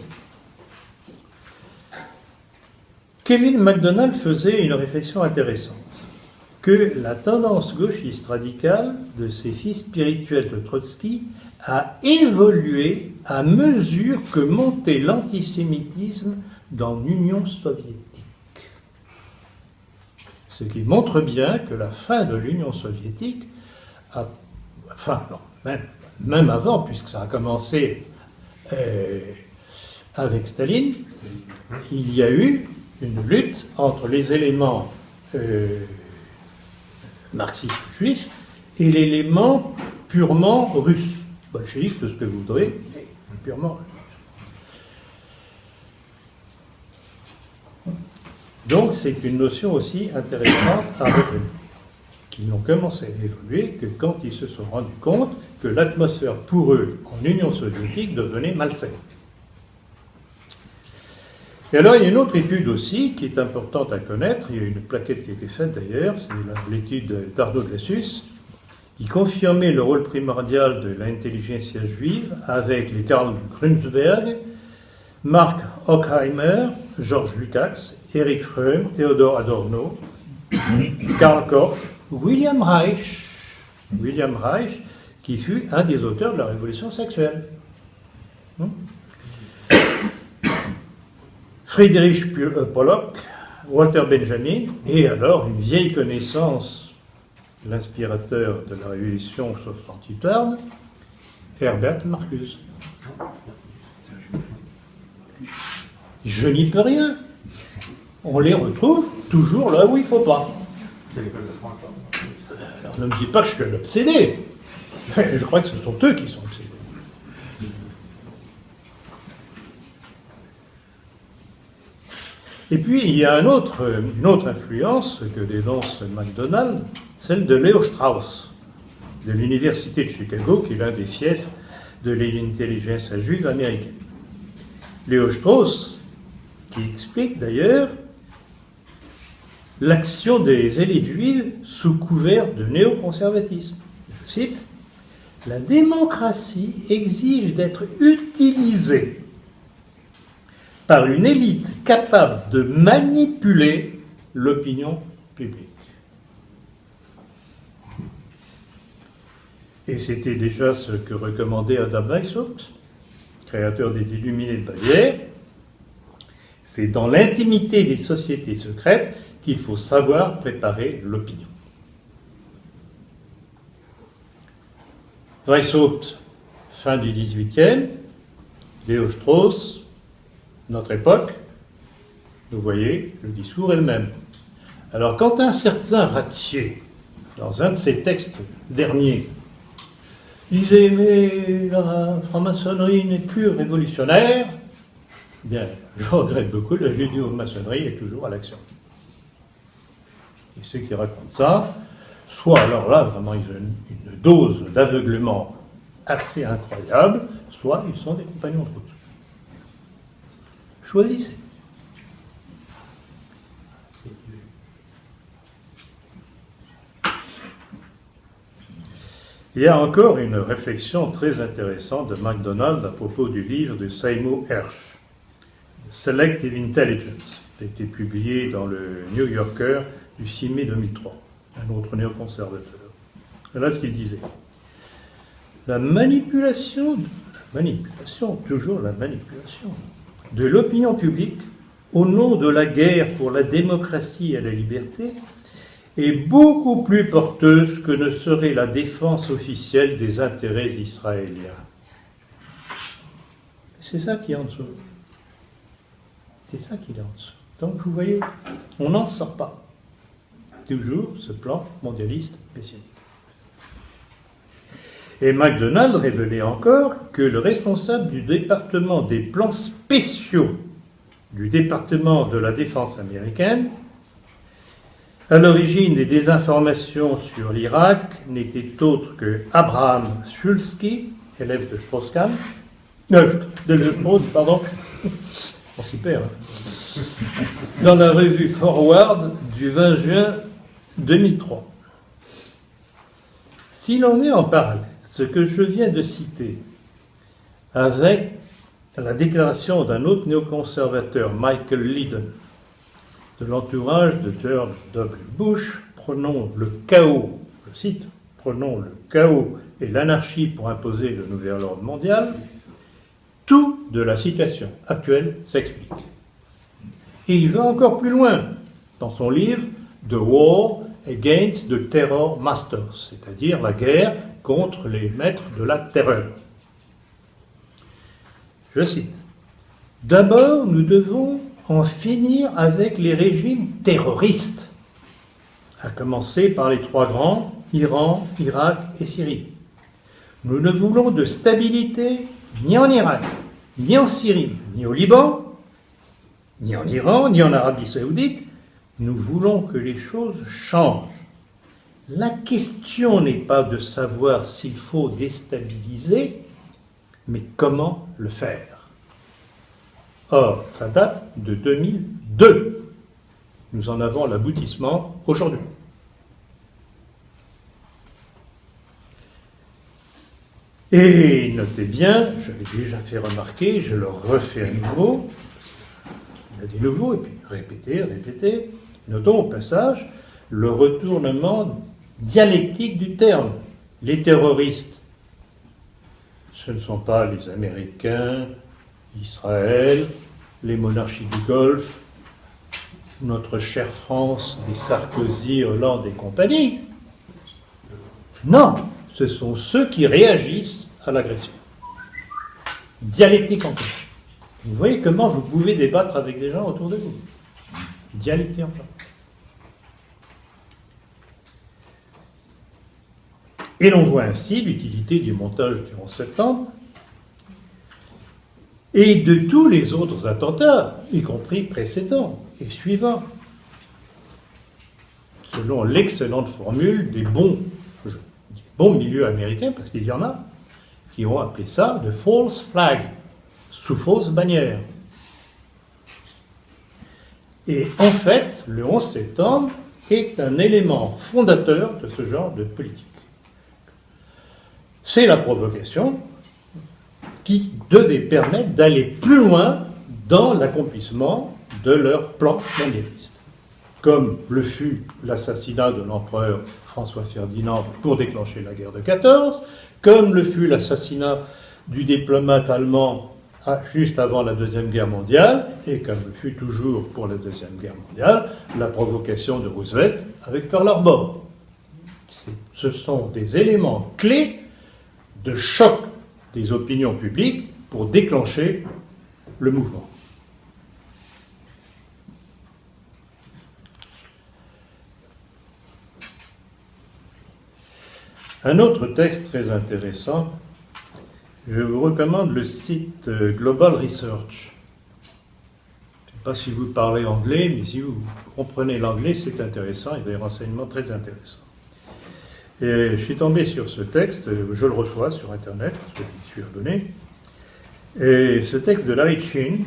Kevin MacDonald faisait une réflexion intéressante, que la tendance gauchiste radicale de ses fils spirituels de Trotsky a évolué à mesure que montait l'antisémitisme dans l'Union soviétique. Ce qui montre bien que la fin de l'Union soviétique, même avant, puisque ça a commencé avec Staline, il y a eu une lutte entre les éléments marxistes juifs et l'élément purement russe, bolchevique, tout ce que vous voudrez, mais purement russe. Donc c'est une notion aussi intéressante à retenir, qui n'ont commencé à évoluer que quand ils se sont rendus compte que l'atmosphère pour eux en Union soviétique devenait malsaine. Et alors il y a une autre étude aussi qui est importante à connaître, il y a une plaquette qui a été faite d'ailleurs, c'est l'étude d'Arnaud Glassus, qui confirmait le rôle primordial de l'intelligentsia juive avec les Karl Grünberg, Mark Horkheimer, Georges Lukács, Erich Fromm, Theodor Adorno, Karl Korsch, William Reich, qui fut un des auteurs de la révolution sexuelle. Friedrich Pollock, Walter Benjamin, et alors une vieille connaissance, l'inspirateur de la révolution soixante-huitarde, Herbert Marcuse. Je n'y peux rien. On les retrouve toujours là où il ne faut pas. Alors ne me dis pas que je suis un obsédé. Je crois que ce sont eux qui sont obsédés. Et puis, il y a une autre influence que dénonce MacDonald, celle de Leo Strauss, de l'Université de Chicago, qui est l'un des fiefs de l'intelligence juive américaine. Leo Strauss, qui explique d'ailleurs l'action des élites juives sous couvert de néoconservatisme. Je cite, « La démocratie exige d'être utilisée par une élite capable de manipuler l'opinion publique. » Et c'était déjà ce que recommandait Adam Weishaupt, créateur des Illuminés de Bavière. C'est dans l'intimité des sociétés secrètes qu'il faut savoir préparer l'opinion. Weishaupt, fin du XVIIIe, Leo Strauss, notre époque, vous voyez, le discours est le même. Alors, quand un certain Ratzier, dans un de ses textes derniers, disait « mais la franc-maçonnerie n'est plus révolutionnaire », bien, je regrette beaucoup, la judéo-maçonnerie est toujours à l'action. Et ceux qui racontent ça, soit alors là, vraiment, ils ont une dose d'aveuglement assez incroyable, soit ils sont des compagnons de route. Choisissez. Il y a encore une réflexion très intéressante de MacDonald à propos du livre de Seymour Hersh, Selective Intelligence, qui a été publié dans le New Yorker du 6 mai 2003, un autre néoconservateur. Voilà ce qu'il disait. La manipulation, toujours la manipulation, de l'opinion publique au nom de la guerre pour la démocratie et la liberté est beaucoup plus porteuse que ne serait la défense officielle des intérêts israéliens. C'est ça qui est en dessous. C'est ça qui est en dessous. Donc vous voyez, on n'en sort pas. Toujours ce plan mondialiste messianique. Et MacDonald révélait encore que le responsable du département des plans spéciaux du département de la défense américaine, à l'origine des désinformations sur l'Irak, n'était autre que Abraham Shulsky, élève de Strauss-Kahn, de Strauss, pardon, on s'y perd, dans la revue Forward du 20 juin 2003. Si l'on met en parallèle ce que je viens de citer avec la déclaration d'un autre néoconservateur, Michael Lydon, de l'entourage de George W. Bush, prenons le chaos, je cite, prenons le chaos et l'anarchie pour imposer le nouvel ordre mondial, tout de la situation actuelle s'explique. Et il va encore plus loin dans son livre The War Against the Terror Masters, c'est-à-dire la guerre contre les maîtres de la terreur. Je cite, « D'abord, nous devons en finir avec les régimes terroristes, à commencer par les trois grands, Iran, Irak et Syrie. Nous ne voulons de stabilité ni en Irak, ni en Syrie, ni au Liban, ni en Iran, ni en Arabie Saoudite. Nous voulons que les choses changent. La question n'est pas de savoir s'il faut déstabiliser, mais comment le faire. Or, ça date de 2002. Nous en avons l'aboutissement aujourd'hui. Et notez bien, je l'ai déjà fait remarquer, je le refais à nouveau, il y a des nouveaux, et puis répéter. Notons au passage le retournement dialectique du terme. Les terroristes, ce ne sont pas les Américains, Israël, les monarchies du Golfe, notre chère France, des Sarkozy, Hollande et compagnie. Non, ce sont ceux qui réagissent à l'agression. Dialectique encore. Vous voyez comment vous pouvez débattre avec des gens autour de vous. Dialectique encore. Et l'on voit ainsi l'utilité du montage du 11 septembre et de tous les autres attentats, y compris précédents et suivants, selon l'excellente formule des bons milieux américains, parce qu'il y en a, qui ont appelé ça de false flag, sous fausse bannière. Et en fait, le 11 septembre est un élément fondateur de ce genre de politique. C'est la provocation qui devait permettre d'aller plus loin dans l'accomplissement de leur plan mondialiste. Comme le fut l'assassinat de l'empereur François Ferdinand pour déclencher la guerre de 14, comme le fut l'assassinat du diplomate allemand juste avant la Deuxième Guerre mondiale, et comme le fut toujours pour la Deuxième Guerre mondiale, la provocation de Roosevelt avec Pearl Harbor. Ce sont des éléments clés de choc des opinions publiques pour déclencher le mouvement. Un autre texte très intéressant, je vous recommande le site Global Research. Je ne sais pas si vous parlez anglais, mais si vous comprenez l'anglais, c'est intéressant, il y a des renseignements très intéressants. Et je suis tombé sur ce texte, je le reçois sur Internet, parce que je m'y suis abonné, et ce texte de Larry Chin,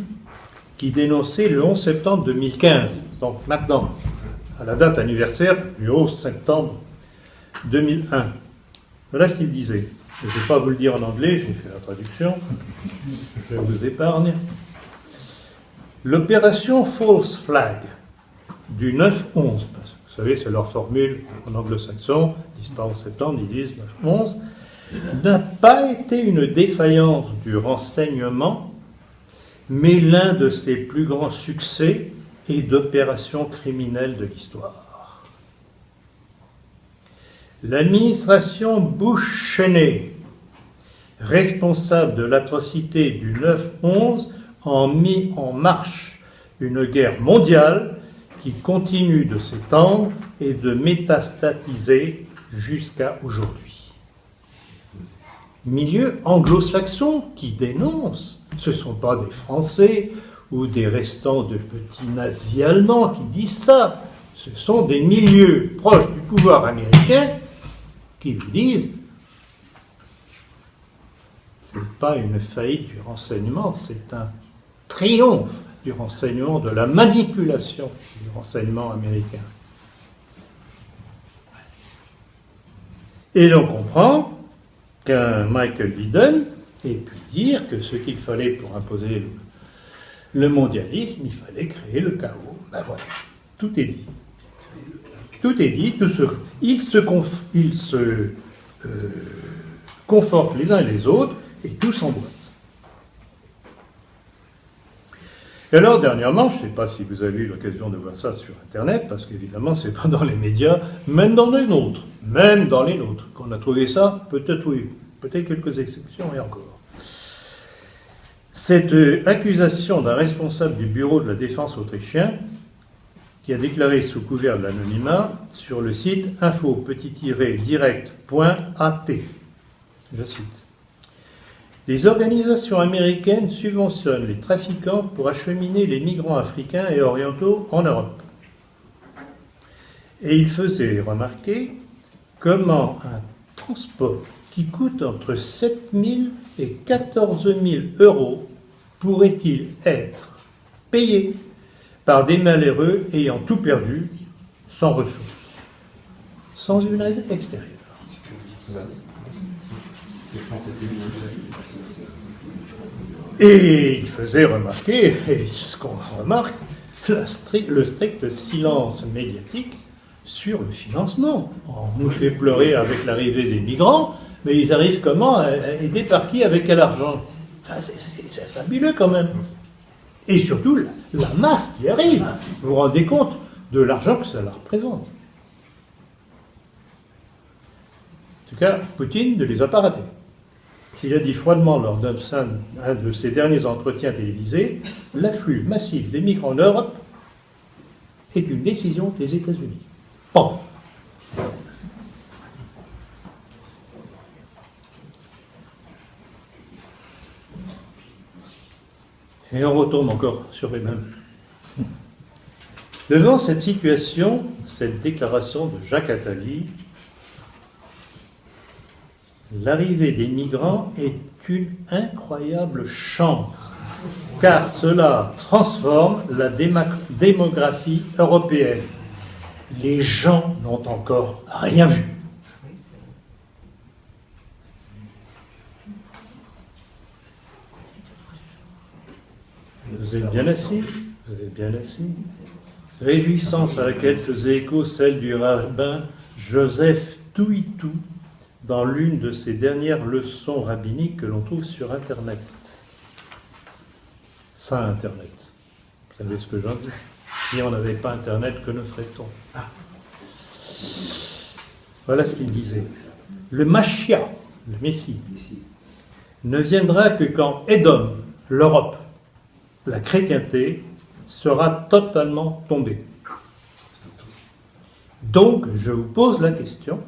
qui dénonçait le 11 septembre 2015, donc maintenant, à la date anniversaire du 11 septembre 2001. Voilà ce qu'il disait. Je ne vais pas vous le dire en anglais, j'ai fait la traduction, je vous épargne. L'opération False Flag du 9-11, Vous savez, c'est leur formule en anglo-saxon, 10 pas 11 septembre, ils disent 9-11, n'a pas été une défaillance du renseignement, mais l'un de ses plus grands succès et d'opérations criminelles de l'histoire. L'administration Bush-Cheney, responsable de l'atrocité du 9-11, a mis en marche une guerre mondiale qui continue de s'étendre et de métastatiser jusqu'à aujourd'hui. Milieu anglo-saxon qui dénonce, ce ne sont pas des Français ou des restants de petits nazis allemands qui disent ça, ce sont des milieux proches du pouvoir américain qui lui disent ce n'est pas une faillite du renseignement, c'est un triomphe du renseignement, de la manipulation du renseignement américain. Et l'on comprend qu'un Michael Lydon ait pu dire que ce qu'il fallait pour imposer le mondialisme, il fallait créer le chaos. Ben voilà, tout est dit. Tout est dit, ils se confortent les uns et les autres, et tout s'emboîte. Et alors, dernièrement, je ne sais pas si vous avez eu l'occasion de voir ça sur Internet, parce qu'évidemment, ce n'est pas dans les médias, même dans les nôtres, qu'on a trouvé ça, peut-être oui, peut-être quelques exceptions et encore. Cette accusation d'un responsable du bureau de la défense autrichien, qui a déclaré sous couvert de l'anonymat sur le site info-direct.at. Je cite. Des organisations américaines subventionnent les trafiquants pour acheminer les migrants africains et orientaux en Europe. Et il faisait remarquer comment un transport qui coûte entre 7 000 et 14 000 euros pourrait-il être payé par des malheureux ayant tout perdu, sans ressources, sans une aide extérieure. Et il faisait remarquer, et ce qu'on remarque, le strict silence médiatique sur le financement. On nous fait pleurer avec l'arrivée des migrants, mais ils arrivent comment? Aidés par qui? Avec quel argent? C'est fabuleux quand même. Et surtout, la masse qui arrive. Vous vous rendez compte de l'argent que ça leur représente. En tout cas, Poutine ne les a pas ratés. S'il a dit froidement lors d'un de ses derniers entretiens télévisés, l'afflux massif des migrants en Europe est une décision des États-Unis. Bon. Et on retombe encore sur les mêmes. Devant cette situation, cette déclaration de Jacques Attali, l'arrivée des migrants est une incroyable chance, car cela transforme la démographie européenne. Les gens n'ont encore rien vu. Vous êtes bien assis? Vous êtes bien assis? Réjouissance à laquelle faisait écho celle du rabbin Joseph Touitou dans l'une de ses dernières leçons rabbiniques que l'on trouve sur Internet. Saint Internet. Vous savez ce que j'en dis? Si on n'avait pas Internet, que ne ferait-on? Voilà ce qu'il disait. Le Mashiach, le Messie, ne viendra que quand Édom, l'Europe, la chrétienté, sera totalement tombée. Donc, je vous pose la question,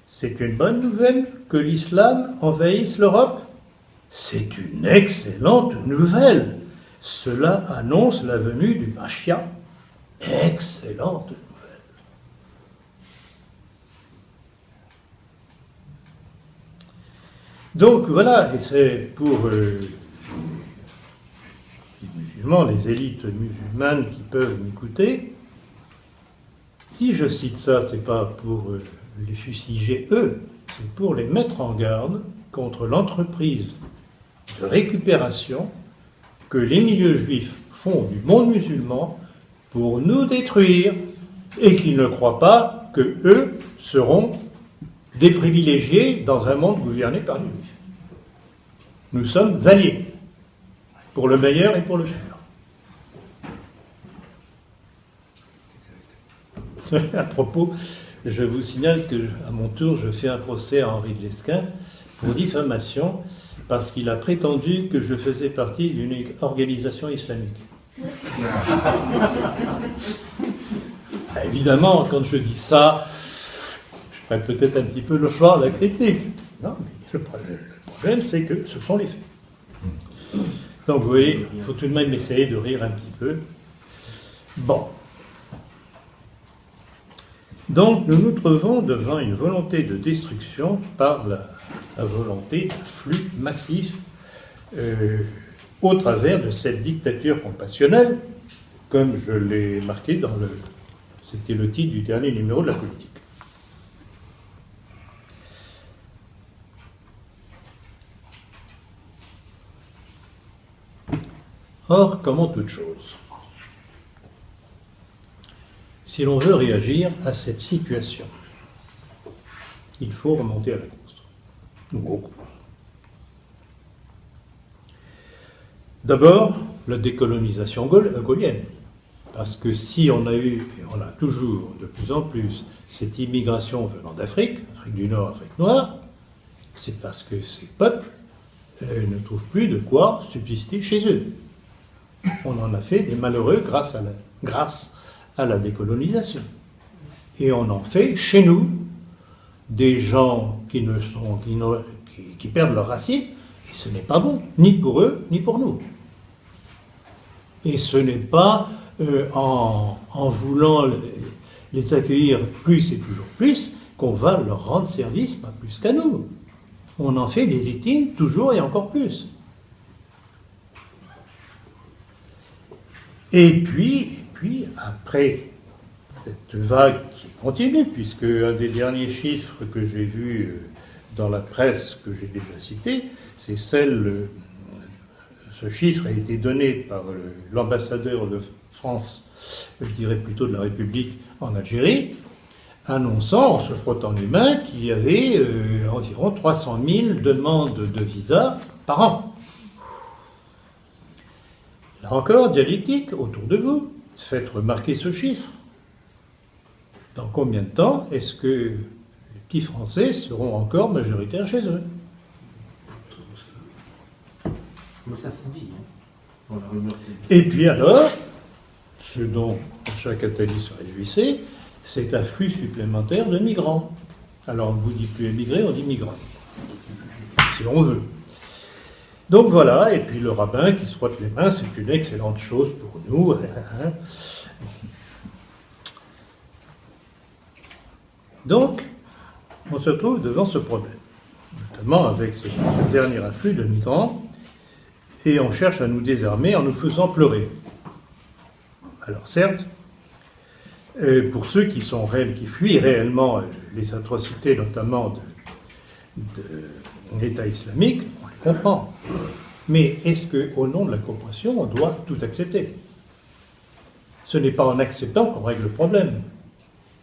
c'est une bonne nouvelle que l'islam envahisse l'Europe? C'est une excellente nouvelle. Cela annonce la venue du Mashiach. Excellente nouvelle. Donc voilà, et c'est pour les musulmans, les élites musulmanes qui peuvent m'écouter. Si je cite ça, c'est pas pour les fustiger eux, c'est pour les mettre en garde contre l'entreprise de récupération que les milieux juifs font du monde musulman pour nous détruire et qu'ils ne croient pas qu'eux seront des privilégiés dans un monde gouverné par les Juifs. Nous sommes alliés, pour le meilleur et pour le pire. À propos, je vous signale que, à mon tour, je fais un procès à Henri de Lesquen pour diffamation parce qu'il a prétendu que je faisais partie d'une organisation islamique. Évidemment, quand je dis ça, je ferai peut-être un petit peu le choix à la critique. Non, mais le problème, c'est que ce sont les faits. Donc, vous voyez, il faut tout de même essayer de rire un petit peu. Bon. Donc, nous nous trouvons devant une volonté de destruction par la volonté d'un flux massif au travers de cette dictature compassionnelle, comme je l'ai marqué dans le... C'était le titre du dernier numéro de la politique. Or, comme en toute chose, si l'on veut réagir à cette situation, il faut remonter à la cause, ou aux causes. D'abord, la décolonisation gaullienne. Parce que si on a eu, et on a toujours de plus en plus, cette immigration venant d'Afrique, Afrique du Nord, Afrique noire, c'est parce que ces peuples ne trouvent plus de quoi subsister chez eux. On en a fait des malheureux grâce à la décolonisation. Et on en fait, chez nous, des gens qui perdent leurs racines, et ce n'est pas bon, ni pour eux, ni pour nous. Et ce n'est pas en voulant les accueillir plus et toujours plus qu'on va leur rendre service, pas plus qu'à nous. On en fait des victimes toujours et encore plus. Et puis, après cette vague qui continue, puisque un des derniers chiffres que j'ai vus dans la presse, que j'ai déjà cité, c'est ce chiffre a été donné par l'ambassadeur de France, je dirais plutôt de la République en Algérie, annonçant, en se frottant les mains, qu'il y avait environ 300 000 demandes de visa par an. Là encore, dialectique, autour de vous, faites remarquer ce chiffre. Dans combien de temps est-ce que les petits Français seront encore majoritaires chez eux? Ça se dit, hein. Et puis alors, ce dont chaque Attali se réjouissait, c'est un flux supplémentaire de migrants. Alors on ne vous dit plus émigrés, on dit migrants, si on veut. Donc voilà, et puis le rabbin qui se frotte les mains, c'est une excellente chose pour nous. Donc, on se trouve devant ce problème, notamment avec ce dernier afflux de migrants, et on cherche à nous désarmer en nous faisant pleurer. Alors certes, pour ceux qui fuient réellement les atrocités, notamment de l'État islamique, on les comprend. Mais est-ce qu'au nom de la compassion, on doit tout accepter? Ce n'est pas en acceptant qu'on règle le problème.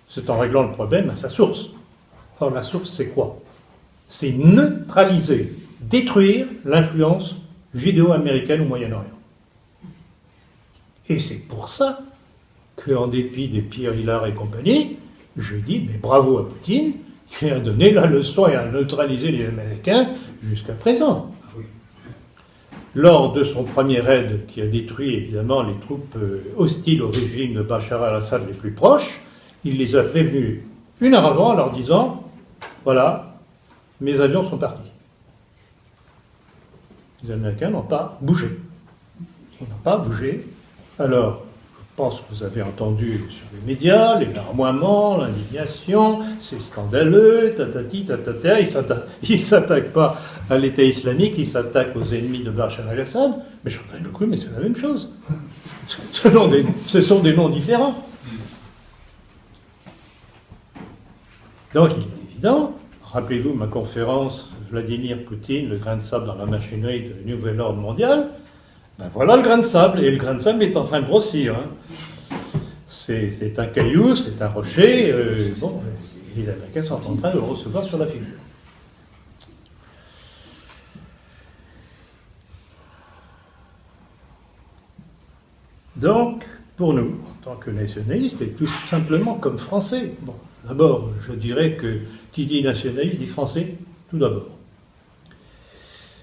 C'est en réglant le problème à sa source. Or, la source, c'est quoi? C'est neutraliser, détruire l'influence judéo-américaine au Moyen-Orient. Et c'est pour ça qu'en dépit des Pierre Hillard et compagnie, je dis, mais bravo à Poutine, qui a donné la leçon et a neutralisé les Américains jusqu'à présent. Lors de son premier raid, qui a détruit évidemment les troupes hostiles au régime de Bachar al-Assad les plus proches, il les a prévenus une heure avant en leur disant, voilà, mes avions sont partis. Les Américains n'ont pas bougé. Ils n'ont pas bougé. Alors, je pense que vous avez entendu sur les médias, les larmoiements, l'indignation, c'est scandaleux, tatati, tatata, ils ne s'attaquent pas à l'État islamique, ils s'attaquent aux ennemis de Bachar al-Assad, mais je le coup, mais c'est la même chose. Ce sont des noms différents. Donc, il est évident, rappelez-vous ma conférence Vladimir Poutine, le grain de sable dans la machinerie de nouvel ordre mondial. Ben voilà le grain de sable, et le grain de sable est en train de grossir. Hein. c'est un caillou, c'est un rocher. Bon, les Américains sont en train de le recevoir sur la figure. Donc, pour nous, en tant que nationalistes, et tout simplement comme Français, bon, d'abord, je dirais que qui dit nationaliste dit français, tout d'abord.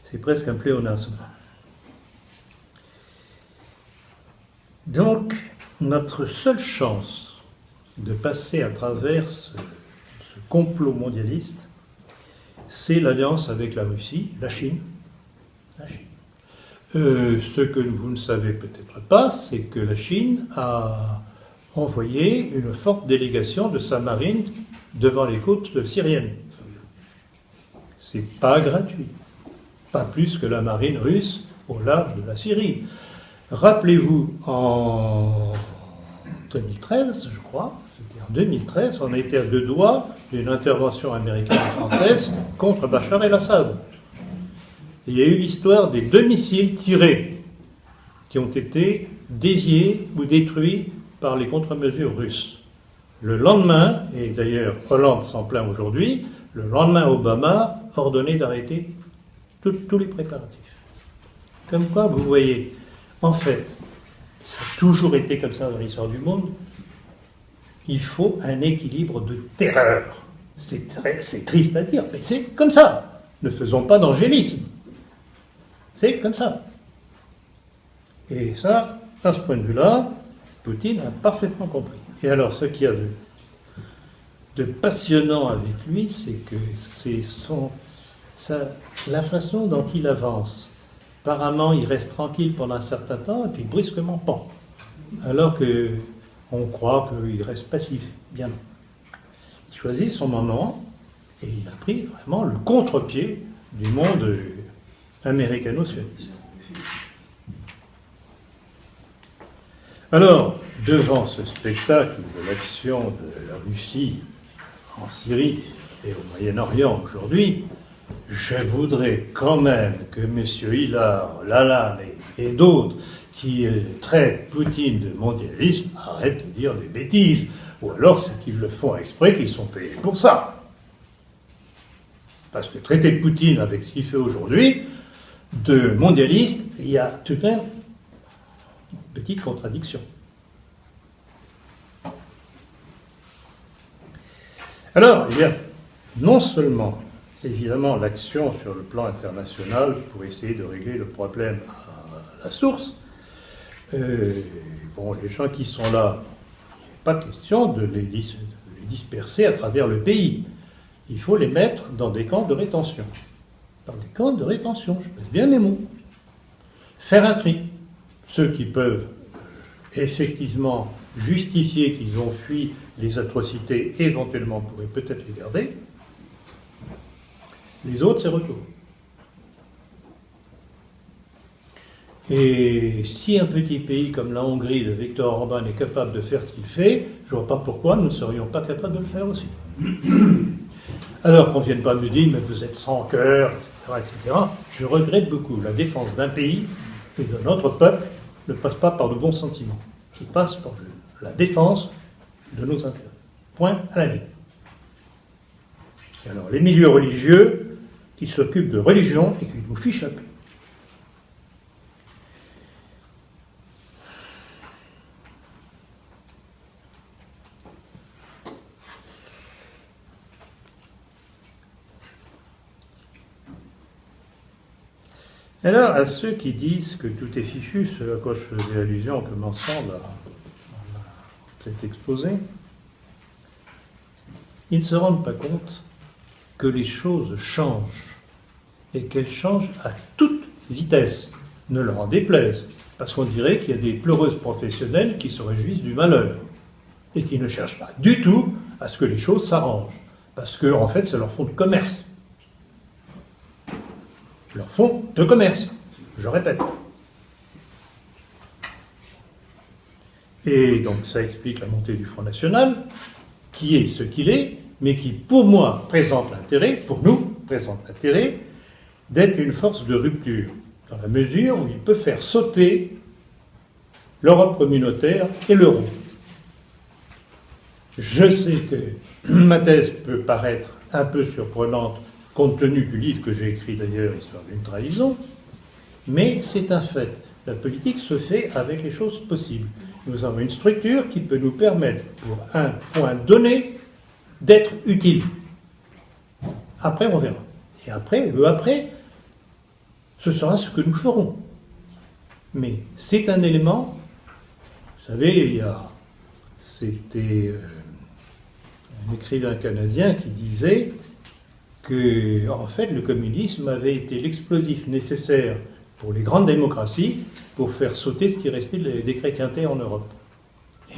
C'est presque un pléonasme. Donc, notre seule chance de passer à travers ce complot mondialiste, c'est l'alliance avec la Russie, la Chine. La Chine. Ce que vous ne savez peut-être pas, c'est que la Chine a envoyé une forte délégation de sa marine devant les côtes syriennes. C'est pas gratuit. Pas plus que la marine russe au large de la Syrie. Rappelez-vous, en 2013, je crois, c'était en 2013, on était à deux doigts d'une intervention américaine et française contre Bachar el-Assad. Il y a eu l'histoire des 2 missiles tirés qui ont été déviés ou détruits par les contre-mesures russes. Le lendemain, et d'ailleurs Hollande s'en plaint aujourd'hui, le lendemain Obama ordonnait d'arrêter tous les préparatifs. Comme quoi, vous voyez, en fait, ça a toujours été comme ça dans l'histoire du monde, il faut un équilibre de terreur. C'est triste à dire, mais c'est comme ça. Ne faisons pas d'angélisme. C'est comme ça. Et ça, à ce point de vue-là, Poutine a parfaitement compris. Et alors, ce qu'il y a de passionnant avec lui, c'est que c'est la façon dont il avance. Apparemment, il reste tranquille pendant un certain temps, et puis brusquement, pan. Alors qu'on croit qu'il reste passif. Bien non. Il choisit son moment, et il a pris vraiment le contre-pied du monde américano-sioniste. Alors, devant ce spectacle de l'action de la Russie en Syrie et au Moyen-Orient aujourd'hui, je voudrais quand même que M. Hillard, Lalanne et d'autres qui traitent Poutine de mondialisme arrêtent de dire des bêtises. Ou alors c'est qu'ils le font exprès, qu'ils sont payés pour ça. Parce que traiter Poutine avec ce qu'il fait aujourd'hui, de mondialiste, il y a tout de même une petite contradiction. Alors, il y a non seulement, évidemment, l'action sur le plan international pour essayer de régler le problème à la source. Bon, les gens qui sont là, il n'est pas question de les disperser à travers le pays. Il faut les mettre dans des camps de rétention. Dans des camps de rétention, je pèse bien mes mots. Faire un tri. Ceux qui peuvent effectivement justifier qu'ils ont fui les atrocités, éventuellement pourraient peut-être les garder. Les autres, c'est retour. Et si un petit pays comme la Hongrie de Viktor Orban est capable de faire ce qu'il fait, je ne vois pas pourquoi nous ne serions pas capables de le faire aussi. Alors qu'on ne vienne pas me dire, mais vous êtes sans cœur, etc., etc. Je regrette beaucoup. La défense d'un pays et de notre peuple ne passe pas par de bons sentiments. Il passe par la défense de nos intérêts. Point à la ligne. Et alors, les milieux religieux qui s'occupent de religion et qui nous fichent la paix. Alors, à ceux qui disent que tout est fichu, ce à quoi je faisais allusion en commençant cet exposé, ils ne se rendent pas compte que les choses changent, et qu'elles changent à toute vitesse. Ne leur en déplaise, parce qu'on dirait qu'il y a des pleureuses professionnelles qui se réjouissent du malheur, et qui ne cherchent pas du tout à ce que les choses s'arrangent, parce que, en fait, c'est leur fonds de commerce. Leur fonds de commerce, je répète. Et donc ça explique la montée du Front National, qui est ce qu'il est, mais qui pour moi présente l'intérêt, pour nous présente l'intérêt, d'être une force de rupture, dans la mesure où il peut faire sauter l'Europe communautaire et l'euro. Je sais que ma thèse peut paraître un peu surprenante, compte tenu du livre que j'ai écrit d'ailleurs, Histoire d'une trahison, mais c'est un fait. La politique se fait avec les choses possibles. Nous avons une structure qui peut nous permettre, pour un point donné, d'être utile. Après, on verra. Et après, ce sera ce que nous ferons. Mais c'est un élément, vous savez, c'était un écrivain canadien qui disait que, en fait, le communisme avait été l'explosif nécessaire pour les grandes démocraties pour faire sauter ce qui restait des chrétientés en Europe.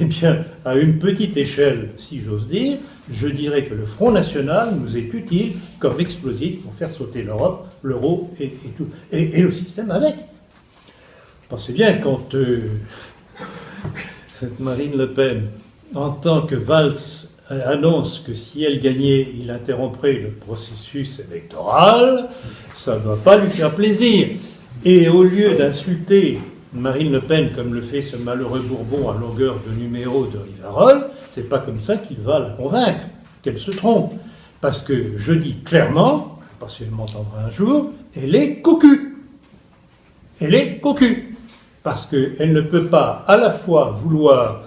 Eh bien, à une petite échelle, si j'ose dire, je dirais que le Front National nous est utile comme explosif pour faire sauter l'Europe, l'euro et tout, et le système avec. Pensez bien, quand cette Marine Le Pen entend que Valls annonce que si elle gagnait, il interromprait le processus électoral, ça ne doit pas lui faire plaisir. Et au lieu d'insulter Marine Le Pen, comme le fait ce malheureux Bourbon à longueur de numéro de Rivarol, c'est pas comme ça qu'il va la convaincre qu'elle se trompe. Parce que je dis clairement, je ne sais pas si elle m'entendra un jour, elle est cocu. Elle est cocu. Parce qu'elle ne peut pas à la fois vouloir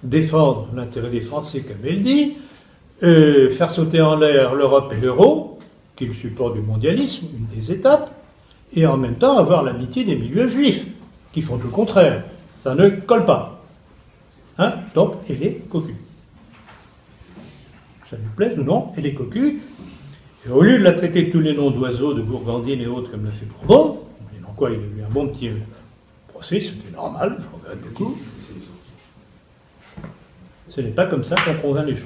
défendre l'intérêt des Français, comme elle dit, faire sauter en l'air l'Europe et l'euro, qui est le support du mondialisme, une des étapes, et en même temps avoir l'amitié des milieux juifs, qui font tout le contraire. Ça ne colle pas. Hein? Donc, elle est cocu. Ça lui plaise ou non, elle est cocu. Et au lieu de la traiter de tous les noms d'oiseaux, de gourgandine et autres, comme l'a fait Bourbon, et donc quoi, il a eu un bon petit procès, ce qui est normal, je regrette beaucoup. Ce n'est pas comme ça qu'on convainc les gens.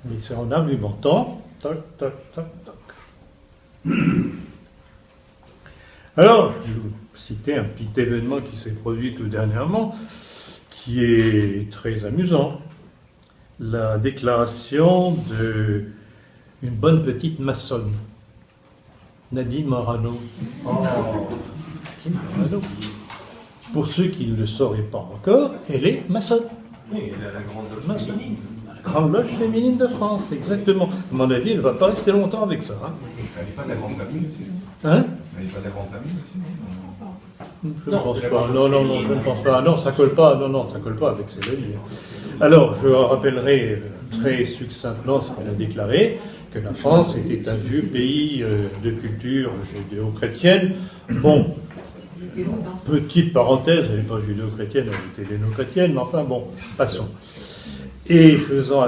Mais c'est en argumentant, toc, toc, toc, toc. Alors, je vais vous citer un petit événement qui s'est produit tout dernièrement, qui est très amusant. La déclaration d'une bonne petite maçonne, Nadine Morano. Oh. Nadine Morano. Pour ceux qui ne le sauraient pas encore, elle est maçonne. Oui, elle a la grande loge féminine. La grande loge féminine de France, exactement. À mon avis, elle ne va pas rester longtemps avec ça. Hein. Elle n'est pas de la grande famille aussi. Hein? Elle n'est pas de la grande famille aussi. Je ne pense pas. Non, je ne pense pas. Non, ça colle pas. Non, ça colle pas avec ses amis. Alors, je rappellerai très succinctement ce qu'elle a déclaré, que la France était un vieux pays de culture judéo-chrétienne. Bon, petite parenthèse, elle n'est pas judéo-chrétienne, elle était léno-chrétienne, mais enfin bon, passons. Et faisant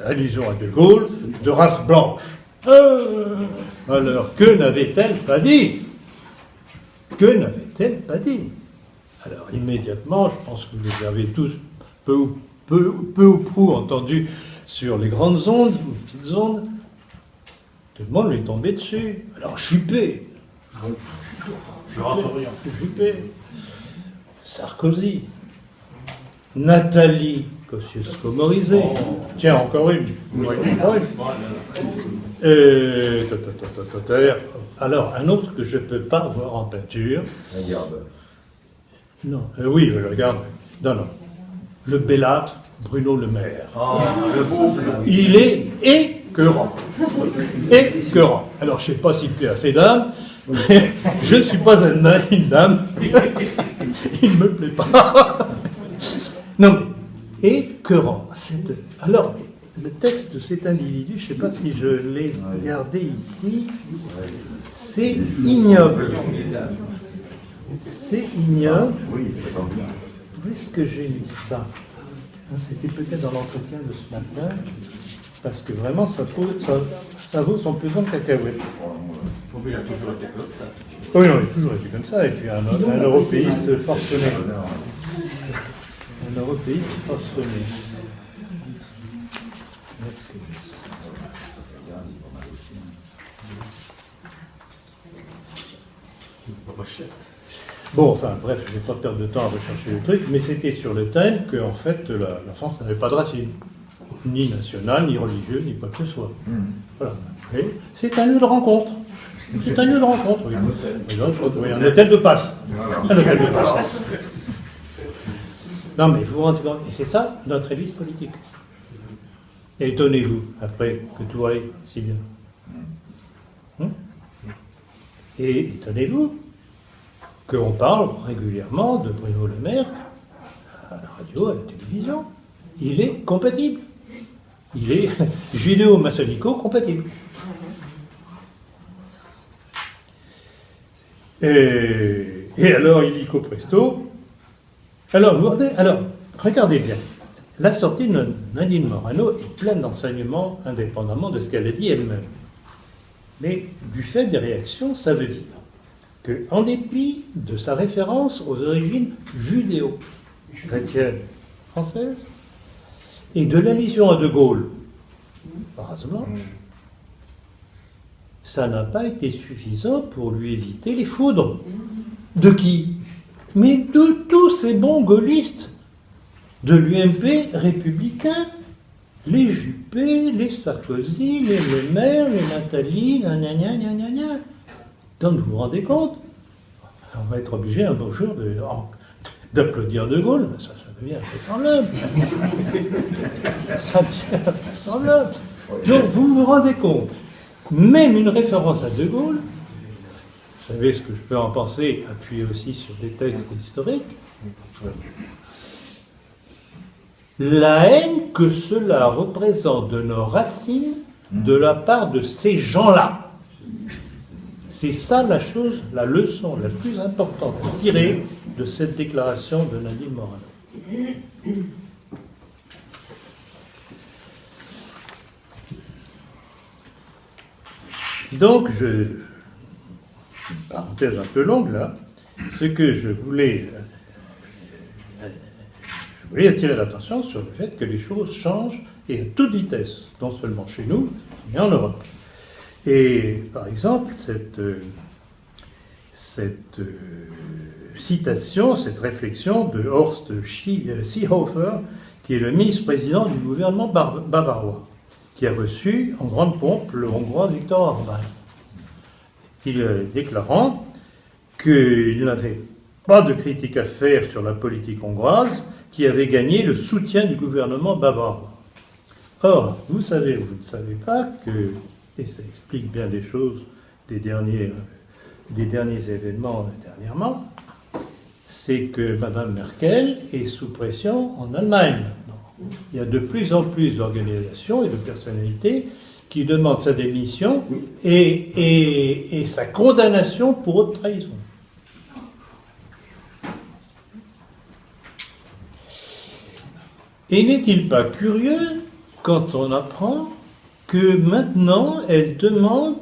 allusion à De Gaulle, de race blanche. Alors, que n'avait-elle pas dit? Que n'avait-elle pas dit? Alors, immédiatement, je pense que vous les avez tous peu ou prou entendu sur les grandes ondes, les petites ondes. Tout le monde lui est tombé dessus. Alors, Juppé. Juppé. Sarkozy. Nathalie Kosciusko-Morizet. Tiens, encore une. Alors, un autre que je ne peux pas voir en peinture. Regarde. Non, oui, regarde. Non. Le bellâtre, Bruno Le Maire. Il est écœurant. Écœurant. Alors, je ne sais pas si tu es assez dame. Je ne suis pas une dame. Il ne me plaît pas. Non, mais écœurant. Alors, le texte de cet individu, je ne sais pas si je l'ai gardé ici, c'est ignoble. C'est ignoble. Où est-ce que j'ai mis ça? C'était peut-être dans l'entretien de ce matin, parce que vraiment, ça vaut son pesant de cacahuètes. Il a toujours été comme ça. Oui, non, il a toujours été comme ça, et puis un européiste forcené. Un européiste forcené. Est-ce que j'ai ça? Bon, enfin, bref, je ne vais pas perdre de temps à rechercher le truc, mais c'était sur le thème que, en fait, la France n'avait pas de racines, ni nationale, ni religieuse, ni quoi que ce soit. Voilà. Et c'est un lieu de rencontre. C'est un lieu de rencontre, oui. Un hôtel de passe. Un hôtel de passe. Non, mais vous vous rendez compte, et c'est ça notre élite politique. Et étonnez-vous, après, que tout aille si bien. Et étonnez-vous qu'on parle régulièrement de Bruno Le Maire à la radio, à la télévision. Il est compatible. Il est judéo-maçonnico-compatible. Et alors, illico presto. Alors, regardez bien. La sortie de Nadine Morano est pleine d'enseignements indépendamment de ce qu'elle a dit elle-même. Mais du fait des réactions, ça veut dire qu'en dépit de sa référence aux origines judéo-chrétiennes françaises et de l'allusion à De Gaulle, race blanche, ça n'a pas été suffisant pour lui éviter les foudres. De qui? Mais de tous ces bons gaullistes, de l'UMP républicain, les Juppé, les Sarkozy, les Le Maire, les Nathalie, gna. Donc vous vous rendez compte? On va être obligé un beau jour d'applaudir De Gaulle, ça devient invraisemblable. Ça devient invraisemblable. Donc vous vous rendez compte, même une référence à De Gaulle, vous savez ce que je peux en penser, appuyé aussi sur des textes historiques, la haine que cela représente de nos racines de la part de ces gens-là. C'est ça la chose, la leçon la plus importante à tirer de cette déclaration de Nadine Morano. Donc, une parenthèse un peu longue là, ce que je voulais attirer l'attention sur le fait que les choses changent et à toute vitesse, non seulement chez nous, mais en Europe. Et par exemple, cette citation, cette réflexion de Horst Seehofer, qui est le ministre-président du gouvernement bavarois, qui a reçu en grande pompe le Hongrois Viktor Orbán, déclarant qu'il n'avait pas de critique à faire sur la politique hongroise, qui avait gagné le soutien du gouvernement bavarois. Or, vous savez, vous ne savez pas que, et ça explique bien des choses des derniers événements dernièrement, c'est que Mme Merkel est sous pression en Allemagne maintenant. Il y a de plus en plus d'organisations et de personnalités qui demandent sa démission et sa condamnation pour haute trahison. Et n'est-il pas curieux quand on apprend que maintenant elle demande,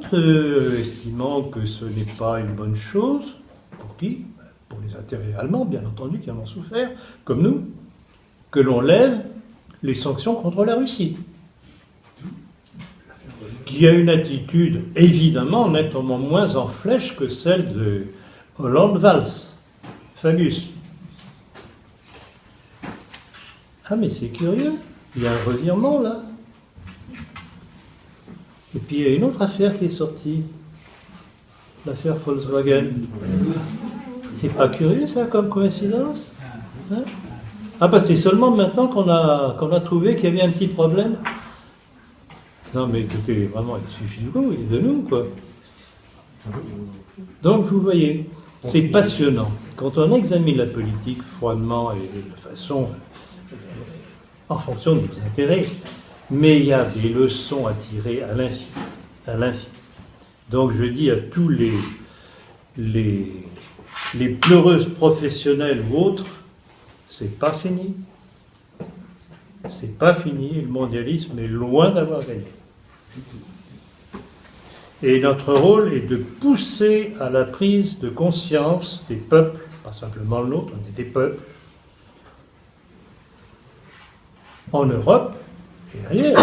estimant que ce n'est pas une bonne chose, pour qui? Pour les intérêts allemands, bien entendu, qui en ont souffert, comme nous, que l'on lève les sanctions contre la Russie. Qui a une attitude, évidemment, nettement moins en flèche que celle de Hollande-Valls, Fabius. Ah, mais c'est curieux, il y a un revirement là. Et puis il y a une autre affaire qui est sortie, l'affaire Volkswagen. C'est pas curieux ça comme coïncidence, hein? Ah bah c'est seulement maintenant qu'on a trouvé qu'il y avait un petit problème. Non mais écoutez, vraiment il suffit de nous quoi. Donc vous voyez, c'est passionnant. Quand on examine la politique froidement et de façon en fonction de nos intérêts, mais il y a des leçons à tirer à l'infini. Donc je dis à tous les pleureuses professionnelles ou autres, c'est pas fini. C'est pas fini, le mondialisme est loin d'avoir gagné. Et notre rôle est de pousser à la prise de conscience des peuples, pas simplement le nôtre, on est des peuples, en Europe et ailleurs.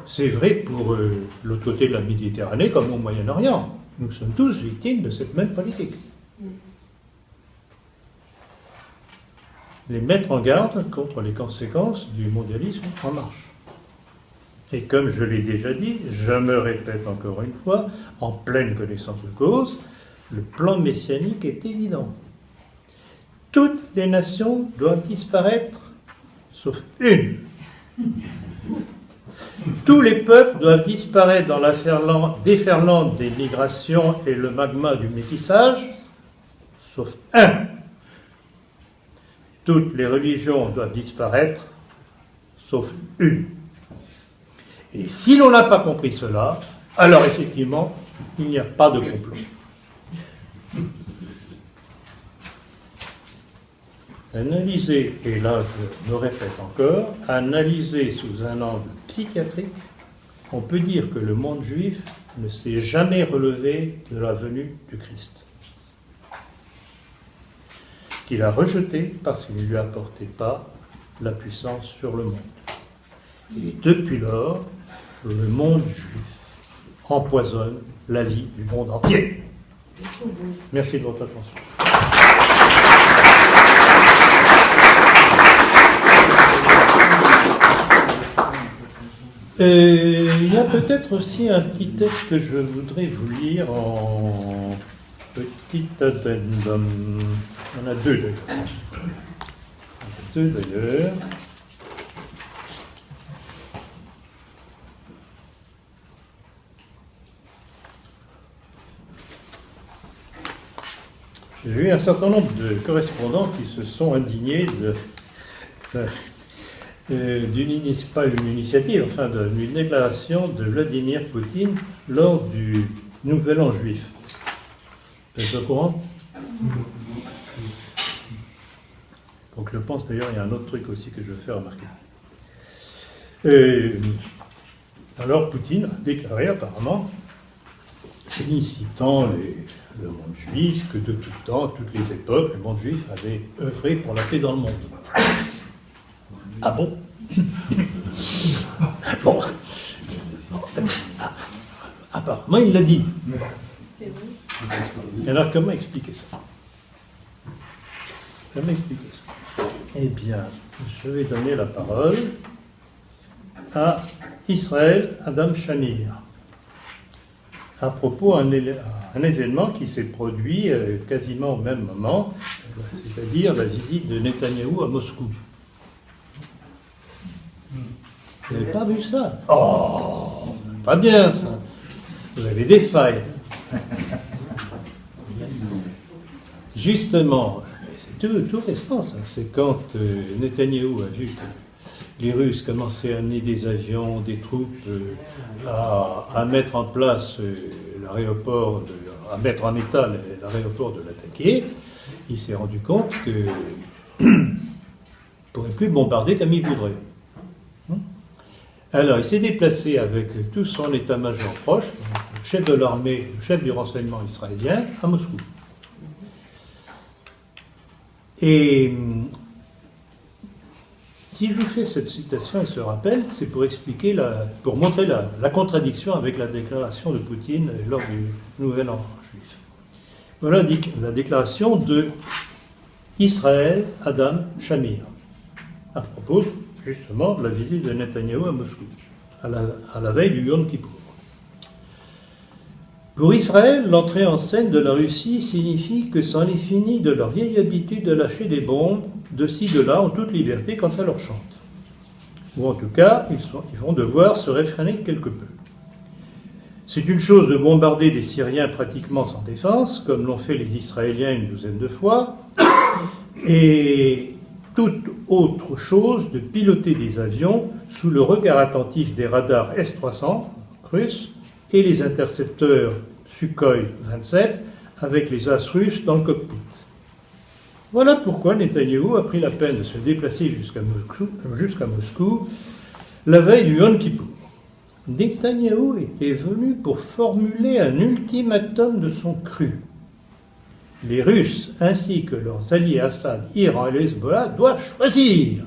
C'est vrai pour l'autre côté de la Méditerranée comme au Moyen-Orient. Nous sommes tous victimes de cette même politique. Les mettre en garde contre les conséquences du mondialisme en marche. Et comme je l'ai déjà dit, je me répète encore une fois, en pleine connaissance de cause, le plan messianique est évident. Toutes les nations doivent disparaître sauf une. Tous les peuples doivent disparaître dans la déferlante des migrations et le magma du métissage, sauf un. Toutes les religions doivent disparaître, sauf une. Et si l'on n'a pas compris cela, alors effectivement, il n'y a pas de complot. Analyser, et là je me répète encore, analyser sous un angle psychiatrique, on peut dire que le monde juif ne s'est jamais relevé de la venue du Christ. Qu'il a rejeté parce qu'il ne lui apportait pas la puissance sur le monde. Et depuis lors, le monde juif empoisonne la vie du monde entier. Merci de votre attention. Il y a peut-être aussi un petit texte que je voudrais vous lire en petit addendum. Il y en a deux d'ailleurs. J'ai eu un certain nombre de correspondants qui se sont indignés pas une initiative, enfin d'une déclaration de Vladimir Poutine lors du Nouvel An juif. Vous êtes au courant? Donc je pense d'ailleurs il y a un autre truc aussi que je veux faire remarquer. Alors Poutine a déclaré apparemment, félicitant le monde juif, que de tout temps, toutes les époques, le monde juif avait œuvré pour la paix dans le monde. Ah bon? Bon. Apparemment, il l'a dit. Et alors, comment expliquer ça? Eh bien, je vais donner la parole à Israël Adam Shamir à propos d'un événement qui s'est produit quasiment au même moment, c'est-à-dire la visite de Netanyahou à Moscou. Vous n'avez pas vu ça? Oh, pas bien ça. Vous avez des failles. Justement, c'est tout récent ça. C'est quand Netanyahou a vu que les Russes commençaient à amener des avions, des troupes, à mettre en place l'aéroport, à mettre en état l'aéroport de l'attaquer, il s'est rendu compte que ne pourrait plus bombarder comme il voudrait. Alors, il s'est déplacé avec tout son état-major proche, le chef de l'armée, le chef du renseignement israélien, à Moscou. Et si je vous fais cette citation et ce rappel, c'est pour expliquer, pour montrer la contradiction avec la déclaration de Poutine lors du Nouvel An juif. Voilà la déclaration de Israël Adam Shamir à propos justement de la visite de Netanyahou à Moscou, à la veille du Yom Kippour. Pour Israël, l'entrée en scène de la Russie signifie que c'en est fini de leur vieille habitude de lâcher des bombes de ci, de là, en toute liberté quand ça leur chante. Ou en tout cas, ils vont devoir se réfréner quelque peu. C'est une chose de bombarder des Syriens pratiquement sans défense, comme l'ont fait les Israéliens une douzaine de fois, et toute autre chose de piloter des avions sous le regard attentif des radars S-300 russes et les intercepteurs Sukhoi 27 avec les As russes dans le cockpit. Voilà pourquoi Netanyahou a pris la peine de se déplacer jusqu'à Moscou la veille du Yom Kippour. Netanyahou était venu pour formuler un ultimatum de son cru. Les Russes ainsi que leurs alliés Assad, Iran et le Hezbollah doivent choisir.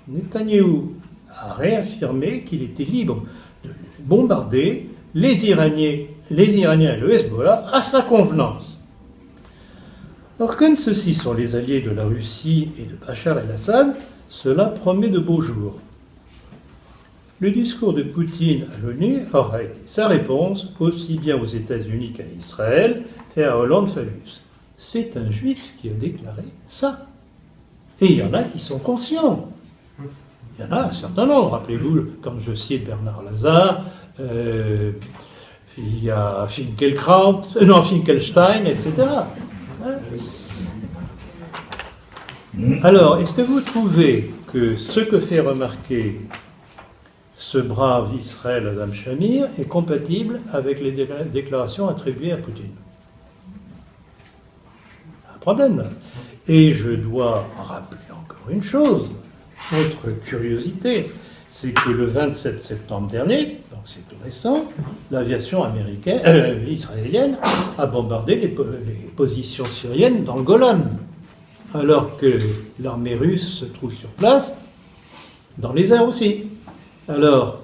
Netanyahou a réaffirmé qu'il était libre de bombarder les Iraniens et le Hezbollah à sa convenance. Alors, comme ceux-ci sont les alliés de la Russie et de Bachar el-Assad, cela promet de beaux jours. Le discours de Poutine à l'ONU aura été sa réponse aussi bien aux États-Unis qu'à Israël et à Hollande-Phallus. C'est un juif qui a déclaré ça. Et il y en a qui sont conscients. Il y en a un certain nombre. Rappelez-vous, quand je cite Bernard Lazare, il y a Finkelstein, etc. Hein? Alors, est-ce que vous trouvez que ce que fait remarquer ce brave Israël Adam Shamir est compatible avec les déclarations attribuées à Poutine? Un problème là. Et je dois rappeler encore une chose, autre curiosité, c'est que le 27 septembre dernier, donc c'est tout récent, l'aviation israélienne a bombardé les positions syriennes dans le Golan, alors que l'armée russe se trouve sur place, dans les airs aussi. Alors,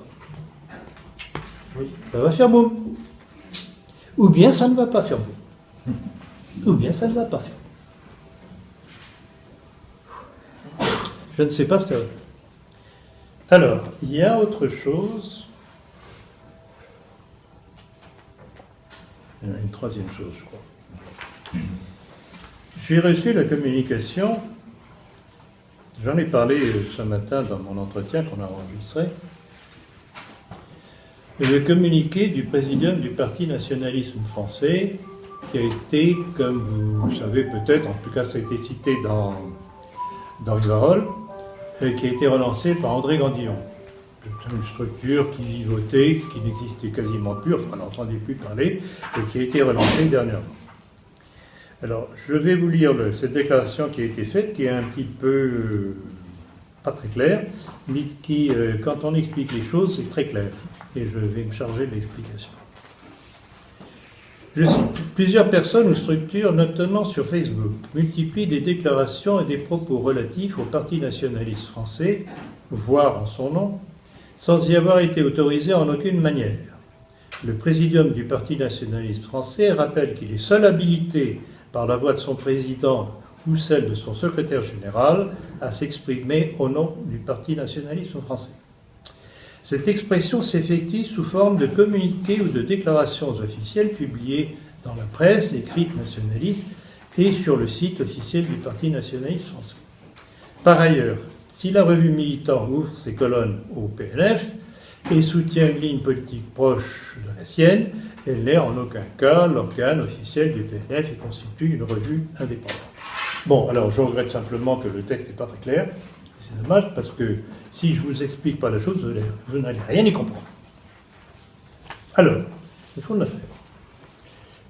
ça va faire boum. Ou bien ça ne va pas faire boum. Ou bien ça ne va pas faire boum. Je ne sais pas ce que... Alors, il y a autre chose. Il y en a une troisième chose, je crois. J'ai reçu la communication, j'en ai parlé ce matin dans mon entretien qu'on a enregistré, le communiqué du présidium du Parti nationalisme français, qui a été, comme vous savez peut-être, en tout cas ça a été cité dans Rivarol, qui a été relancé par André Gandillon. C'est une structure qui vivotait, qui n'existait quasiment plus, enfin on n'entendait plus parler, et qui a été relancée dernièrement. Alors, je vais vous lire cette déclaration qui a été faite, qui est un petit peu pas très claire, mais qui, quand on explique les choses, c'est très clair. Et je vais me charger de l'explication. Je cite, « Plusieurs personnes ou structures, notamment sur Facebook, multiplient des déclarations et des propos relatifs au Parti nationaliste français, voire en son nom, sans y avoir été autorisé en aucune manière. Le présidium du Parti nationaliste français rappelle qu'il est seul habilité par la voix de son président ou celle de son secrétaire général, à s'exprimer au nom du Parti nationaliste français. Cette expression s'effectue sous forme de communiqués ou de déclarations officielles publiées dans la presse écrite nationaliste et sur le site officiel du Parti nationaliste français. Par ailleurs, si la revue Militant ouvre ses colonnes au PNF et soutient une ligne politique proche de la sienne, elle n'est en aucun cas l'organe officiel du PNF et constitue une revue indépendante. » Bon, alors je regrette simplement que le texte n'est pas très clair. C'est dommage parce que si je ne vous explique pas la chose, vous n'allez rien y comprendre. Alors, il faut le faire.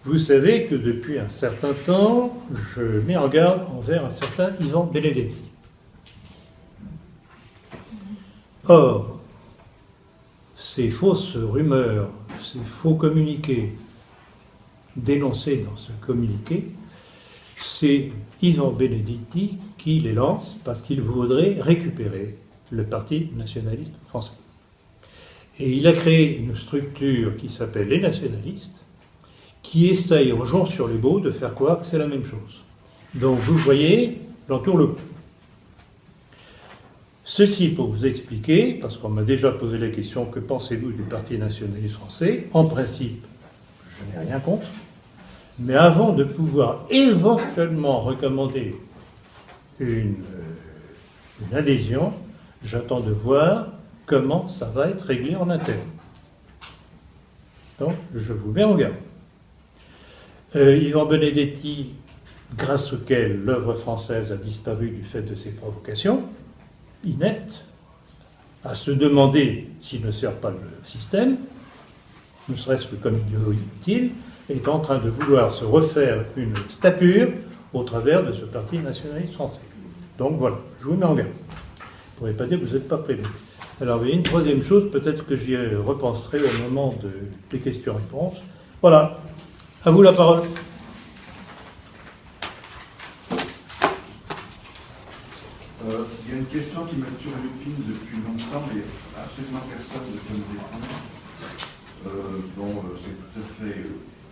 Vous savez que depuis un certain temps, je mets en garde envers un certain Ivan Benedetti. Or, ces fausses rumeurs, ces faux communiqués dénoncés dans ce communiqué, c'est Ivan Benedetti qui les lance parce qu'il voudrait récupérer le Parti nationaliste français. Et il a créé une structure qui s'appelle les nationalistes, qui essaye en jouant sur les mots de faire croire que c'est la même chose. Donc vous voyez, j'entoure le pot. Ceci pour vous expliquer, parce qu'on m'a déjà posé la question, que pensez-vous du Parti nationaliste français? En principe, je n'ai rien contre. Mais avant de pouvoir éventuellement recommander une adhésion, j'attends de voir comment ça va être réglé en interne. Donc, je vous mets en garde. Ivan Benedetti, grâce auquel l'œuvre française a disparu du fait de ses provocations, ineptes, à se demander s'il ne sert pas le système, ne serait-ce que comme idéologie inutile, est en train de vouloir se refaire une stature au travers de ce Parti nationaliste français. Donc voilà, je vous mets en garde. Vous ne pourrez pas dire que vous n'êtes pas prévenu. Alors, il y a une troisième chose, peut-être que j'y repenserai au moment des questions-réponses. Voilà, à vous la parole. Il y a une question qui me turlupine depuis longtemps, mais absolument personne ne peut me répondre. C'est tout à fait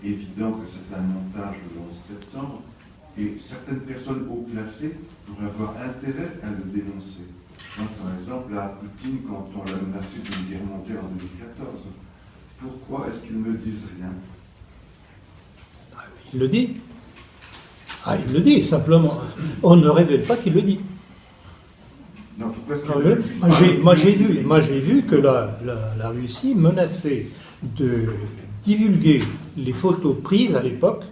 évident que c'est un montage de 11 septembre, et certaines personnes haut placées pourraient avoir intérêt à le dénoncer. Donc, par exemple, à Poutine, quand on l'a menacé d'une guerre mondiale en 2014, pourquoi est-ce qu'ils ne disent rien? Il le dit. Il le dit, simplement. On ne révèle pas qu'il le dit. Non, pourquoi est-ce Ah que- oui. Moi, j'ai vu que la Russie menaçait de divulguer les photos prises à l'époque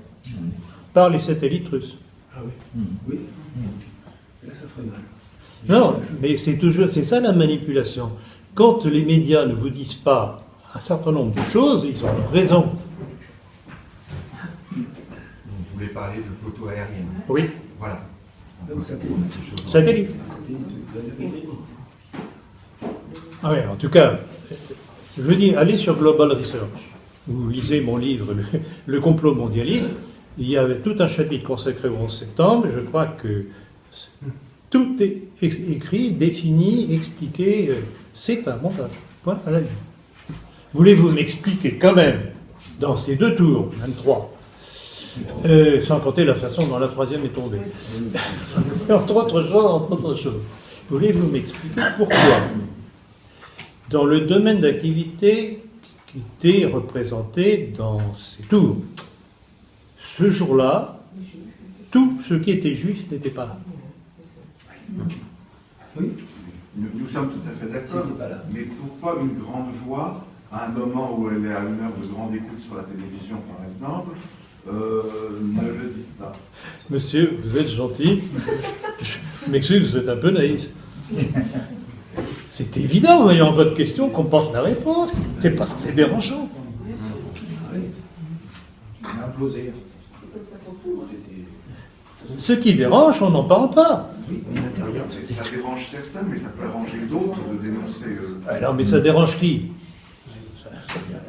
par les satellites russes. Ah oui. Oui. Là, ça ferait mal. Non, mais c'est ça la manipulation. Quand les médias ne vous disent pas un certain nombre de choses, ils ont raison. Vous voulez parler de photos aériennes. Oui, Voilà. Comme satellite. satellite. Satellite. Ah oui, en tout cas, je veux dire, allez sur Global Research. Vous lisez mon livre, Le complot mondialiste. Il y avait tout un chapitre consacré au 11 septembre. Je crois que tout est écrit, défini, expliqué. C'est un montage. Point à la ligne. Voulez-vous m'expliquer quand même, dans ces 2 tours, même 3, sans compter la façon dont la 3e est tombée, entre autres choses, voulez-vous m'expliquer pourquoi, dans le domaine d'activité qui était représenté dans ces tours, ce jour-là, tout ce qui était juif n'était pas là. Oui. Nous sommes tout à fait d'accord, C'était pas là. mais pourquoi une grande voix, à un moment où elle est à une heure de grande écoute sur la télévision, par exemple, ne le dit pas? Monsieur, vous êtes gentil. Je m'excuse, vous êtes un peu naïf. C'est évident, en voyant votre question, qu'on porte la réponse. C'est parce que c'est dérangeant. Ah oui. On a implosé. Ce qui dérange, on n'en parle pas. Oui, mais à l'intérieur, Ça dérange certains, mais ça peut arranger d'autres de dénoncer. Alors, mais ça dérange qui?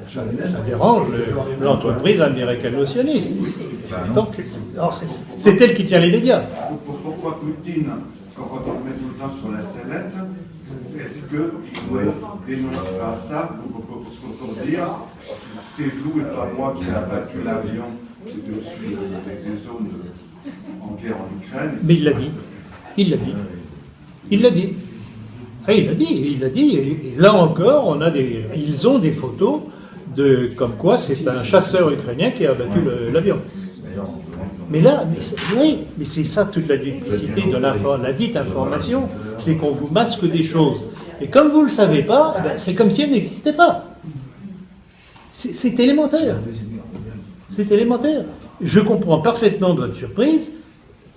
Ça dérange l'entreprise américano-sioniste. Donc, alors, c'est elle qui tient les médias. Pourquoi Poutine, quand on le met tout le temps sur la sellette, est-ce qu'il ne dénonce pas ça pour dire c'est vous et pas moi qui a abattu l'avion au-dessus des zones en guerre en Ukraine? Mais il l'a dit. Il l'a dit. Il l'a dit. Ah, il l'a dit. Il l'a dit. Et là encore, ils ont des photos de comme quoi c'est un chasseur ukrainien qui a abattu l'avion. Mais là, mais c'est ça toute la duplicité de la dite information, c'est qu'on vous masque des choses. Et comme vous ne le savez pas, eh ben, c'est comme si elles n'existaient pas. C'est élémentaire. la Deuxième Guerre mondiale. C'est élémentaire. Je comprends parfaitement votre surprise,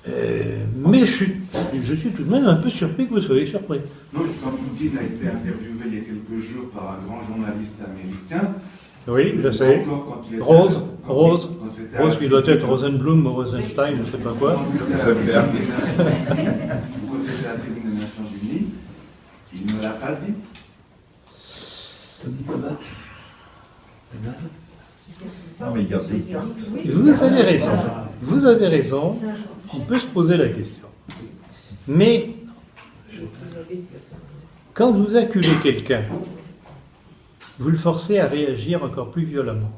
mais je suis tout de même un peu surpris que vous soyez surpris. Non, quand Poutine a été interviewé il y a quelques jours par un grand journaliste américain. Oui, je sais. Encore quand il était- Rose, quand il était Rose qui doit interviewé- être Rosenblum ou Rosenstein, je ne sais pas quoi. Quand il était interviewé à la tribune des Nations Unies, il ne l'a pas dit. C'est un diplomate. Non, mais il garde des cartes. Vous avez raison. Vous avez raison. On peut se poser la question. Mais quand vous acculez quelqu'un, vous le forcez à réagir encore plus violemment.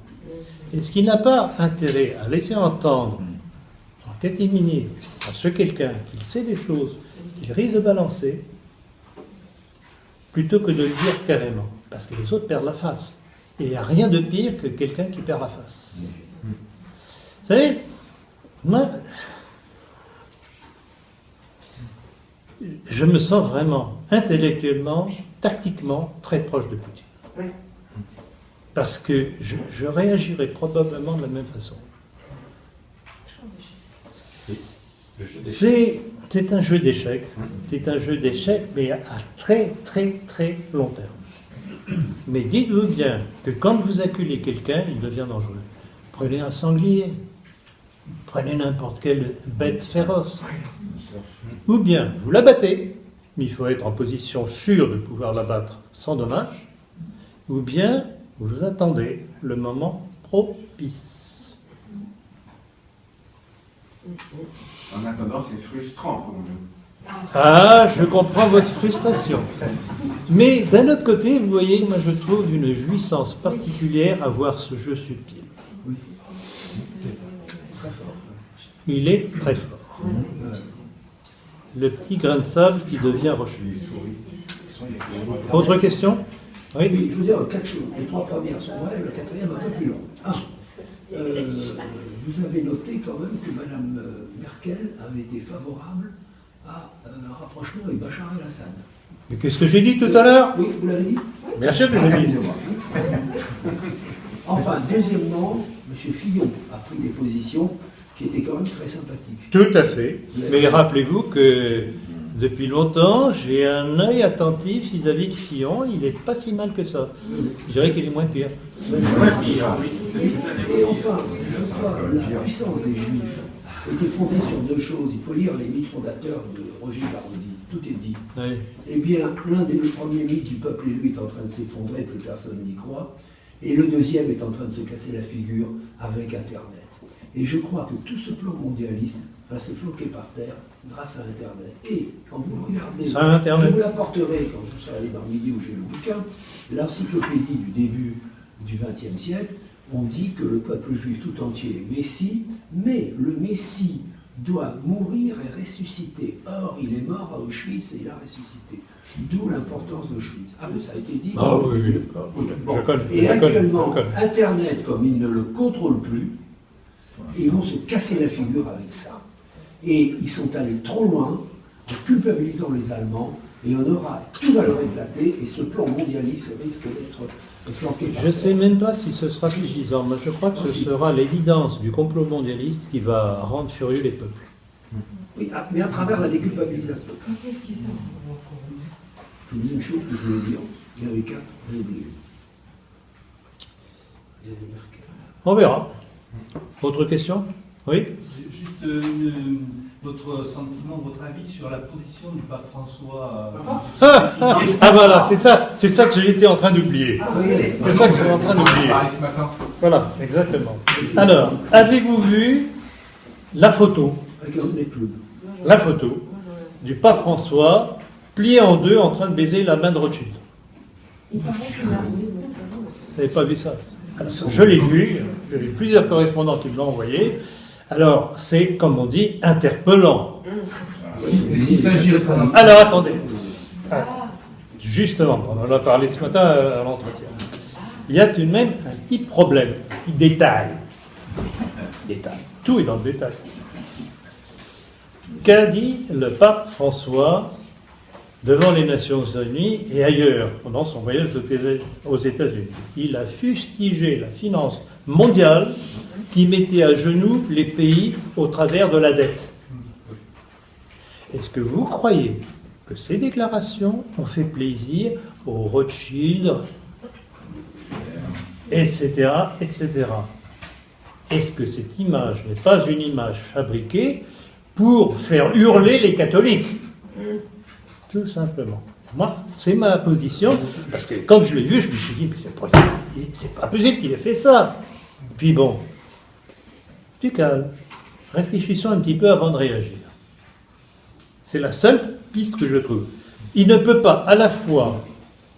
Est-ce qu'il n'a pas intérêt à laisser entendre en catimini à ce quelqu'un qu'il sait des choses qu'il risque de balancer, plutôt que de le dire carrément? Parce que les autres perdent la face. Et il n'y a rien de pire que quelqu'un qui perd la face. Vous savez, moi, je me sens vraiment, intellectuellement, tactiquement, très proche de Poutine. Parce que je réagirais probablement de la même façon. C'est un jeu d'échecs. C'est un jeu d'échecs, mais à très, très, très long terme. Mais dites-vous bien que quand vous acculez quelqu'un, il devient dangereux. Prenez un sanglier. Prenez n'importe quelle bête féroce. Ou bien, vous l'abattez, mais il faut être en position sûre de pouvoir l'abattre sans dommage. Ou bien, vous attendez le moment propice. En attendant, c'est frustrant pour nous. Ah, je comprends votre frustration. Mais d'un autre côté, vous voyez, moi je trouve une jouissance particulière à voir ce jeu subtil. Il est très fort. Le petit grain de sable qui devient rocheux. Autre question? Oui, Oui. je veux dire 4 choses. Les 3 premières sont vraies, la 4e un peu plus longue. Vous avez noté quand même que Mme Merkel avait été favorable à un rapprochement avec Bachar el-Assad. Mais qu'est-ce que j'ai dit tout à l'heure? Oui, vous l'avez dit? Bien sûr que j'ai dit. Excusez-moi. Enfin, deuxièmement, M. Fillon a pris des positions qui étaient quand même très sympathiques. Tout à fait. Mais rappelez-vous que depuis longtemps, j'ai un œil attentif vis-à-vis de Fillon. Il n'est pas si mal que ça. Je dirais qu'il est moins pire. Et enfin, je crois que la puissance des Juifs était fondée sur deux choses. Il faut lire les mythes fondateurs de Roger Garaudy. Tout est dit. Oui. Eh bien, l'un des premiers mythes du peuple élu est en train de s'effondrer, plus personne n'y croit. Et le deuxième est en train de se casser la figure avec Internet. Et je crois que tout ce plan mondialiste va se floquer par terre grâce à Internet. Et quand vous regardez, Sur Internet. je vous l'apporterai quand je serai allé dans le midi où j'ai le bouquin, l'encyclopédie du début du XXe siècle, on dit que le peuple juif tout entier est Messie, mais le Messie doit mourir et ressusciter. Or, il est mort à Auschwitz et il a ressuscité. D'où l'importance d'Auschwitz. Ah, mais ça a été dit. Ah oui, Bon. je connais. Et je connais, actuellement, je connais. Internet, comme ils ne le contrôlent plus, ils vont se casser la figure avec ça. Et ils sont allés trop loin en culpabilisant les Allemands, et on aura, tout va leur éclater, et ce plan mondialiste risque d'être flanqué par Je ne terre. sais même pas si ce sera suffisant. Moi, je crois que ce sera l'évidence du complot mondialiste qui va rendre furieux les peuples. Oui, mais à travers la déculpabilisation. Quand est-ce qu'ils sont? Je vous dis une chose que je voulais dire, il y avait 4, j'ai oublié. Il y a des Merkel. On verra. Autre question? Oui? Juste votre sentiment, votre avis sur la position du pape François. Ah voilà, c'est ça que j'étais en train d'oublier. C'est ça que j'étais en train d'oublier. Pareil ce matin. Voilà, exactement. Alors, avez-vous vu la photo Avec un honnête club. La photo du pape François plié en deux en train de baiser la main de Rothschild. Il paraît qu'il est arrivé, mais c'est pas bon. Vous n'avez pas vu ça? Alors, je l'ai vu, j'ai vu plusieurs correspondants qui me l'ont envoyé. Alors, c'est, comme on dit, interpellant. Est-ce qu'il s'agirait d'un... Alors, attendez. Ah, justement, on en a parlé ce matin à l'entretien. Il y a tout de même un petit problème, un petit détail. Détail. Tout est dans le détail. Qu'a dit le pape François devant les Nations Unies et ailleurs, pendant son voyage aux États-Unis? Il a fustigé la finance mondiale qui mettait à genoux les pays au travers de la dette. Est-ce que vous croyez que ces déclarations ont fait plaisir aux Rothschild, etc., etc. Est-ce que cette image n'est pas une image fabriquée pour faire hurler les catholiques? Tout simplement. Moi, c'est ma position, parce que quand je l'ai vu, je me suis dit, mais c'est pas possible qu'il ait fait ça. Puis bon, du calme, réfléchissons un petit peu avant de réagir. C'est la seule piste que je trouve. Il ne peut pas à la fois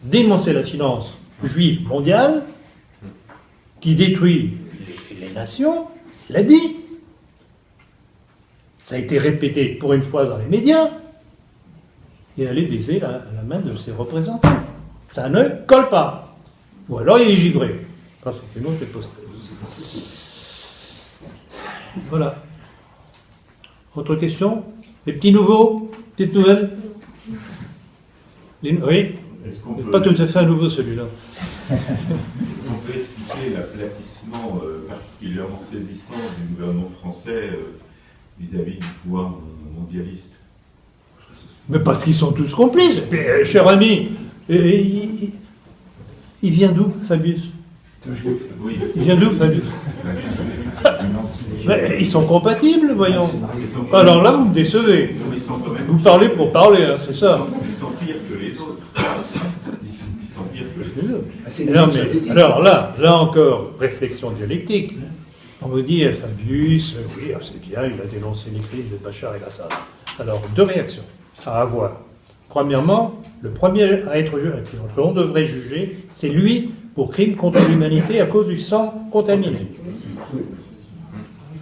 dénoncer la finance juive mondiale, qui détruit les nations, il l'a dit. Ça a été répété pour une fois dans les médias, et aller baiser la main de ses représentants. Ça ne colle pas. Ou alors il est givré. Parce que c'est une autre hypothèse. Voilà. Autre question? Les petits nouveaux? Petites nouvelles? Oui? Est-ce qu'on Pas tout à fait à nouveau celui-là. peut expliquer l'aplatissement particulièrement saisissant du gouvernement français vis-à-vis du pouvoir mondialiste? Mais parce qu'ils sont tous complices. Et puis, cher ami, il vient d'où, Fabius? Oui. Il vient d'où, Fabius? Mais ils sont compatibles, voyons. Alors là, vous me décevez. Ils sont quand même... Vous parlez pour parler, hein, c'est ça. Ils sont pires que les autres. Ils sont pires que les autres. Non, mais, alors là encore, réflexion dialectique. On vous dit, Fabius, oui, c'est bien, il a dénoncé les crimes de Bachar el-Assad. Alors, deux réactions à avoir. Premièrement, le premier à être jugé, on devrait juger, c'est lui pour crime contre l'humanité à cause du sang contaminé.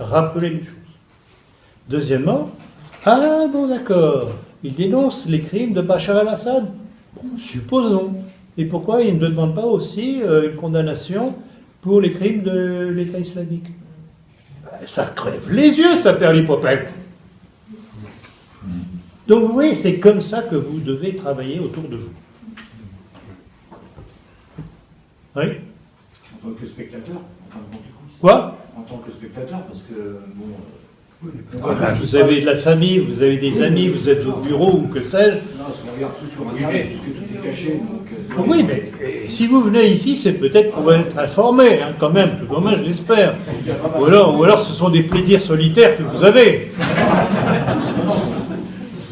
Rappelez une chose. Deuxièmement, ah bon d'accord, il dénonce les crimes de Bachar el-Assad. Bon, supposons. Et pourquoi il ne demande pas aussi une condamnation pour les crimes de l'État islamique? Ça crève les yeux, ça, perlipopette. Donc vous voyez, c'est comme ça que vous devez travailler autour de vous. Oui. En tant que spectateur, en fin de compte. Quoi? En tant que spectateur, parce que, bon... Voilà, vous avez de la famille, vous avez des amis, vous êtes au bureau ou que sais-je. Non, parce qu'on regarde tout sur Internet, puisque tout est caché. Donc, Oui, mais si vous venez ici, c'est peut-être pour être informé, hein, quand même, tout au moins je l'espère. Ou alors ce sont des plaisirs solitaires que vous avez.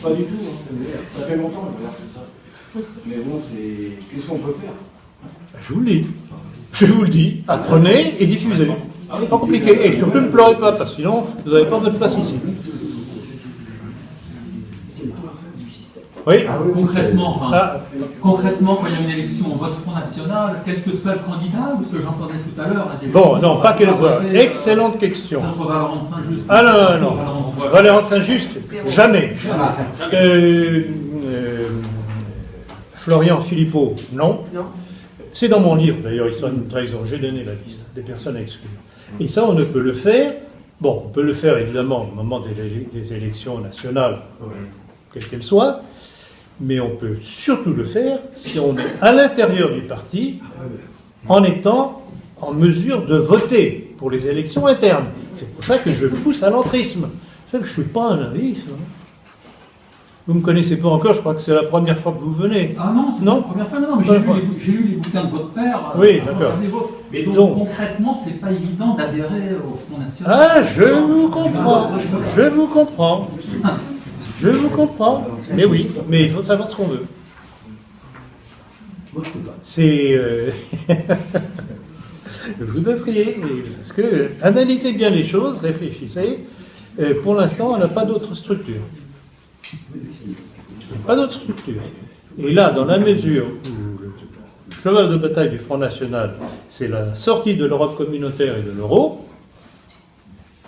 pas du tout. Hein. Ça fait longtemps que je regarde tout ça. Mais bon, c'est... Qu'est-ce qu'on peut faire? Je vous le dis. Je vous le dis. Apprenez et diffusez. Pas compliqué. Et surtout ne pleurez pas, parce que sinon, vous n'avez pas votre place ici. C'est le point du système. Oui. Concrètement, Ah. Concrètement, quand il y a une élection, on vote Front National, quel que soit le candidat, ou ce que j'entendais tout à l'heure. Des Bon, gens non, qui pas vont quelle voter, voix. Excellente question. Contre Valéran de Saint-Just. Ah non, non, Valéran de non. Saint-Just. Valéran de Saint-Just, jamais. Florian Philippot, non. Non. C'est dans mon livre, d'ailleurs, Histoire d'une trahison. J'ai donné la liste des personnes à exclure. Et ça, on ne peut le faire. Bon, on peut le faire évidemment au moment des élections nationales, quelles qu'elles soient, mais on peut surtout le faire si on est à l'intérieur du parti, en étant en mesure de voter pour les élections internes. C'est pour ça que je pousse à l'entrisme. C'est que je ne suis pas un naïf. Hein. Vous ne me connaissez pas encore, je crois que c'est la première fois que vous venez. Ah non, c'est Non. la première fois. Non, mais j'ai lu les bouquins de votre père. Oui, d'accord. Mais donc, Donc. concrètement, c'est pas évident d'adhérer au Front National. Ah, je vous comprends. Je vous comprends. Je vous comprends. Mais oui, mais il faut savoir ce qu'on veut. Moi, je peux pas. C'est... vous devriez, parce que analysez bien les choses, réfléchissez. Pour l'instant, on n'a pas d'autre structure. Pas d'autre structure. Et là, dans la mesure où le cheval de bataille du Front National, c'est la sortie de l'Europe communautaire et de l'euro,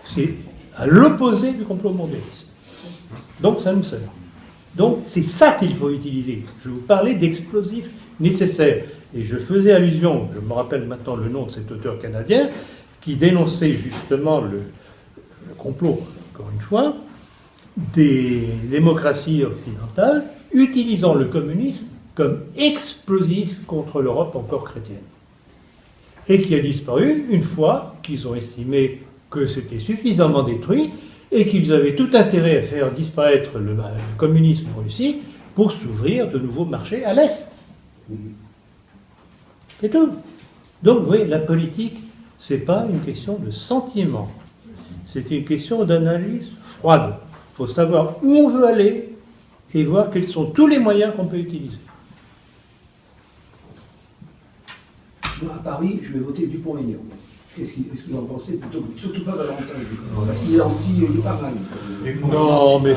c'est à l'opposé du complot mondialiste. Donc ça nous sert. Donc c'est ça qu'il faut utiliser. Je vous parlais d'explosifs nécessaires. Et je faisais allusion, je me rappelle maintenant le nom de cet auteur canadien, qui dénonçait justement le complot, encore une fois, des démocraties occidentales, utilisant le communisme comme explosif contre l'Europe encore chrétienne. Et qui a disparu une fois qu'ils ont estimé que c'était suffisamment détruit et qu'ils avaient tout intérêt à faire disparaître le communisme en Russie pour s'ouvrir de nouveaux marchés à l'Est. C'est tout. Donc, vous voyez, la politique, ce n'est pas une question de sentiment. C'est une question d'analyse froide. Il faut savoir où on veut aller et voir quels sont tous les moyens qu'on peut utiliser. Moi, à Paris, je vais voter Dupont-Aignan. Qu'est-ce que vous en pensez? Plutôt, surtout pas Valéran de Saint-Just. Parce qu'il est il est pas mal. Non, mais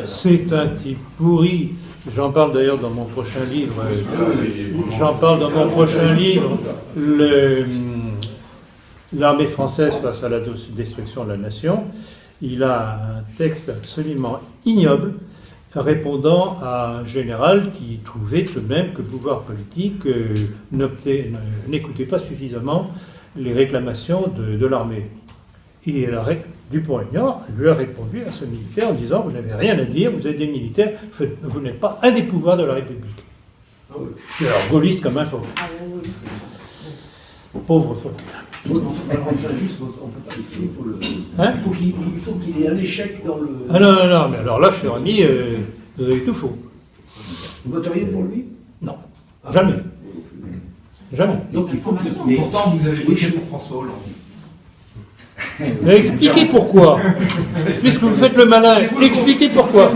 c'est un type pourri. J'en parle d'ailleurs dans mon prochain livre. L'armée française face à la destruction de la nation. Il a un texte absolument ignoble répondant à un général qui trouvait tout de même que le pouvoir politique n'écoutait pas suffisamment les réclamations de l'armée. Et Dupont-Aignan lui a répondu à ce militaire en disant « Vous n'avez rien à dire, vous êtes des militaires, vous n'êtes pas un des pouvoirs de la République. » Et alors, gaulliste comme un phoque. Pauvre phoque. Valéran de Saint-Just, on ne peut pas l'écrire pour le... Hein? Il faut qu'il ait un échec dans le... Ah non, mais alors là, cher ami, vous avez tout faux. Vous voteriez pour lui? Non, jamais. Jamais. Donc il faut qu'il... Pourtant, vous avez voté pour François Hollande. Mais expliquez pourquoi. Puisque vous faites le malin, expliquez pourquoi.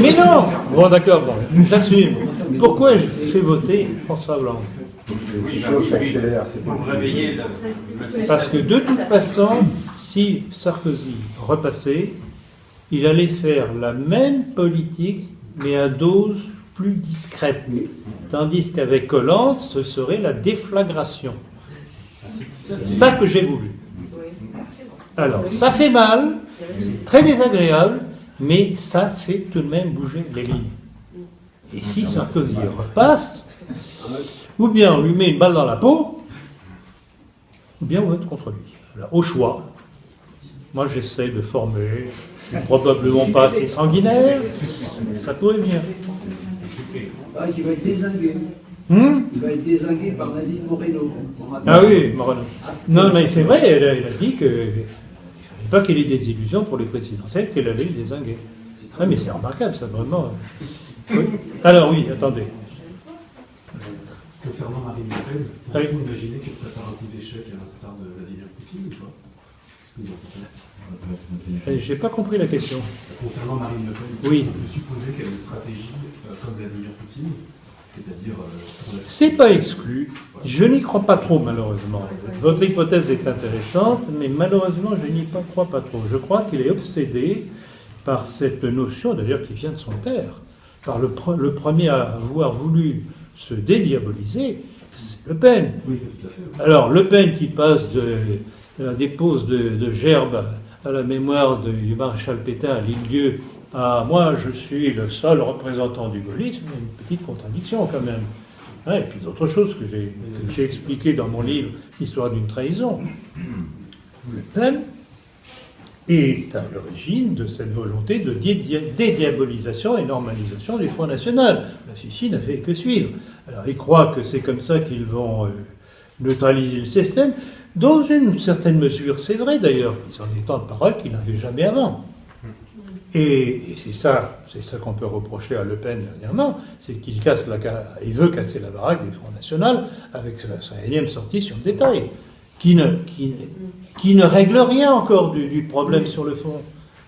Mais non. Bon, d'accord, bon, j'assume. Pourquoi je fais voter François Hollande? Pour réveiller Parce que de toute façon, si Sarkozy repassait, il allait faire la même politique, mais à dose plus discrète. Tandis qu'avec Hollande, ce serait la déflagration. C'est ça que j'ai voulu. Alors, ça fait mal, c'est très désagréable, mais ça fait tout de même bouger les lignes. Et si Sarkozy repasse, ou bien on lui met une balle dans la peau, ou bien on vote contre lui. Alors, au choix, Moi, j'essaie de former. Je suis probablement pas assez sanguinaire. Ça pourrait venir. Ah, il va être dézingué. Il va être dézingué par Nadine Moreno. Ah oui, Moreno. Non, mais c'est vrai, elle a dit que il ne fallait pas qu'elle ait des illusions pour les présidentielles, qu'elle allait les dézinguer. Ah, mais c'est remarquable, ça, vraiment. Oui. Alors oui, attendez. Concernant Marine Le Pen, pourriez-vous imaginer qu'elle prépare un coup d'échec à l'instar de Vladimir Poutine ou pas? Est-ce que vous en pensez? J'ai pas compris la question. Concernant Marine Le Pen, Oui. on peut supposer qu'elle a une stratégie comme Vladimir Poutine, c'est-à-dire pour la... C'est pas exclu. Je n'y crois pas trop, malheureusement. Votre hypothèse est intéressante, mais malheureusement, je n'y crois pas trop. Je crois qu'il est obsédé par cette notion, d'ailleurs, qui vient de son père, par le premier à avoir voulu se dédiaboliser, c'est Le Pen. Oui, tout à fait. Alors, Le Pen qui passe de la dépose de gerbes à la mémoire du maréchal Pétain à l'île-dieu à moi, je suis le seul représentant du gaullisme, une petite contradiction quand même. Et puis d'autres choses que j'ai expliquées dans mon livre Histoire d'une trahison. Le Pen est à l'origine de cette volonté de dédiabolisation et normalisation du Front National. La Sicile n'a fait que suivre. Alors ils croient que c'est comme ça qu'ils vont neutraliser le système. Dans une certaine mesure, c'est vrai d'ailleurs, ils ont des temps de parole qu'ils n'avaient jamais avant. Et c'est ça qu'on peut reprocher à Le Pen dernièrement, c'est qu'il veut casser la baraque du Front National avec sa énième sortie sur le détail, qui ne règle rien encore du problème sur le fond.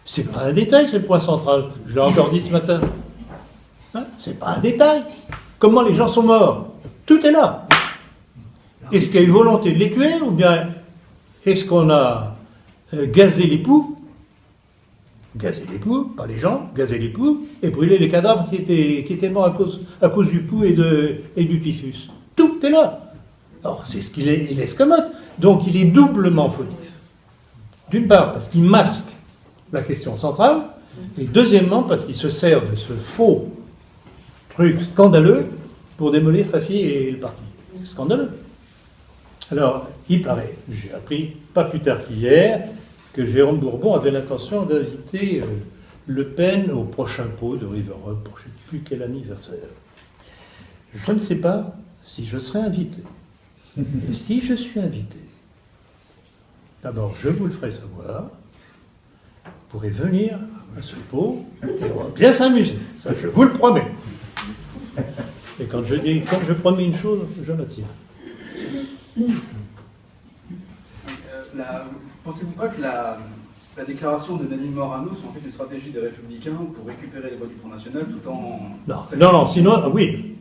C'est pas un détail, c'est le point central. Je l'ai encore dit ce matin. C'est pas un détail. Comment les gens sont morts? Tout est là. Est-ce qu'il y a eu volonté de les tuer, ou bien est-ce qu'on a gazé les poux? Gazer les poux, pas les gens, gazer les poux, et brûler les cadavres qui étaient morts à cause du poux et du typhus. Tout est là. Alors, c'est ce qu'il escamote. Donc, il est doublement fautif. D'une part, parce qu'il masque la question centrale, et deuxièmement, parce qu'il se sert de ce faux truc scandaleux pour démolir sa fille et le parti. Scandaleux. Alors, il paraît, j'ai appris pas plus tard qu'hier, que Jérôme Bourbon avait l'intention d'inviter Le Pen au prochain pot de Riverol pour je ne sais plus quel anniversaire. Je ne sais pas si je serai invité. Et si je suis invité, d'abord je vous le ferai savoir, vous pourrez venir à ce pot et on va bien s'amuser. Ça, je vous le promets. Et quand je promets une chose, je la tiens. Pensez-vous pas que la déclaration de Nadine Morano soit en fait une stratégie des Républicains pour récupérer les voix du Front National tout en... Non, sinon, oui.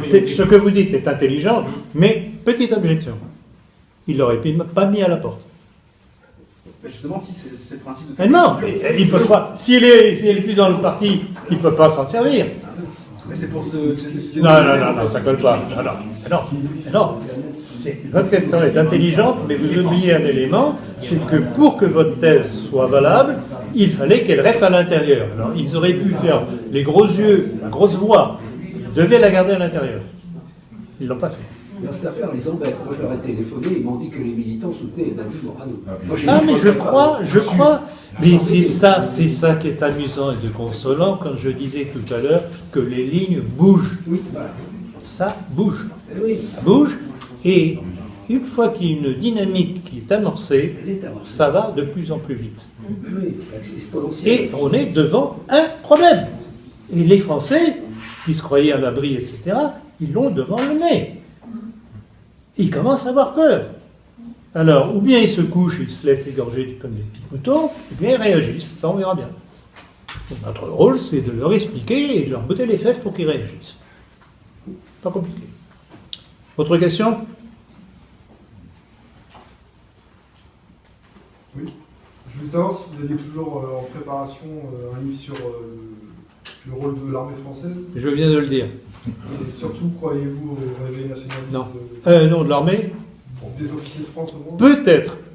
Ce que vous dites est intelligent, mais petite objection. Il l'aurait pas mis à la porte. Mais justement, si c'est le principe de... Mais non, mais il peut pas. S'il est plus dans le parti, il ne peut pas s'en servir. Mais c'est pour ce... Non, ça colle pas. Non. Votre question est intelligente, mais vous oubliez un élément, c'est que pour que votre thèse soit valable, il fallait qu'elle reste à l'intérieur. Alors, ils auraient pu faire les gros yeux, la grosse voix, ils devaient la garder à l'intérieur. Ils ne l'ont pas fait. Dans cette affaire, les embête. Moi, je leur ai téléphoné, ils m'ont dit que les militants soutenaient Nadine Morano. Mais je crois. Mais c'est ça qui est amusant et de consolant quand je disais tout à l'heure que les lignes bougent. Oui, voilà. Ça bouge. Oui. Ça bouge. Et une fois qu'il y a une dynamique qui est amorcée, ça va de plus en plus vite. Oui, c'est exponentiel. Et on est devant un problème. Et les Français, qui se croyaient à l'abri, etc., ils l'ont devant le nez. Ils commencent à avoir peur. Alors, ou bien ils se couchent, ils se laissent égorger comme des petits moutons, ou bien ils réagissent. Ça, on verra bien. Donc, notre rôle, c'est de leur expliquer et de leur botter les fesses pour qu'ils réagissent. Pas compliqué. Autre question? Oui. Je voulais savoir si vous aviez toujours en préparation un livre sur le rôle de l'armée française. Je viens de le dire. Et surtout, croyez-vous au réveil nationaliste? Non, de l'armée? Des officiers de France au moins?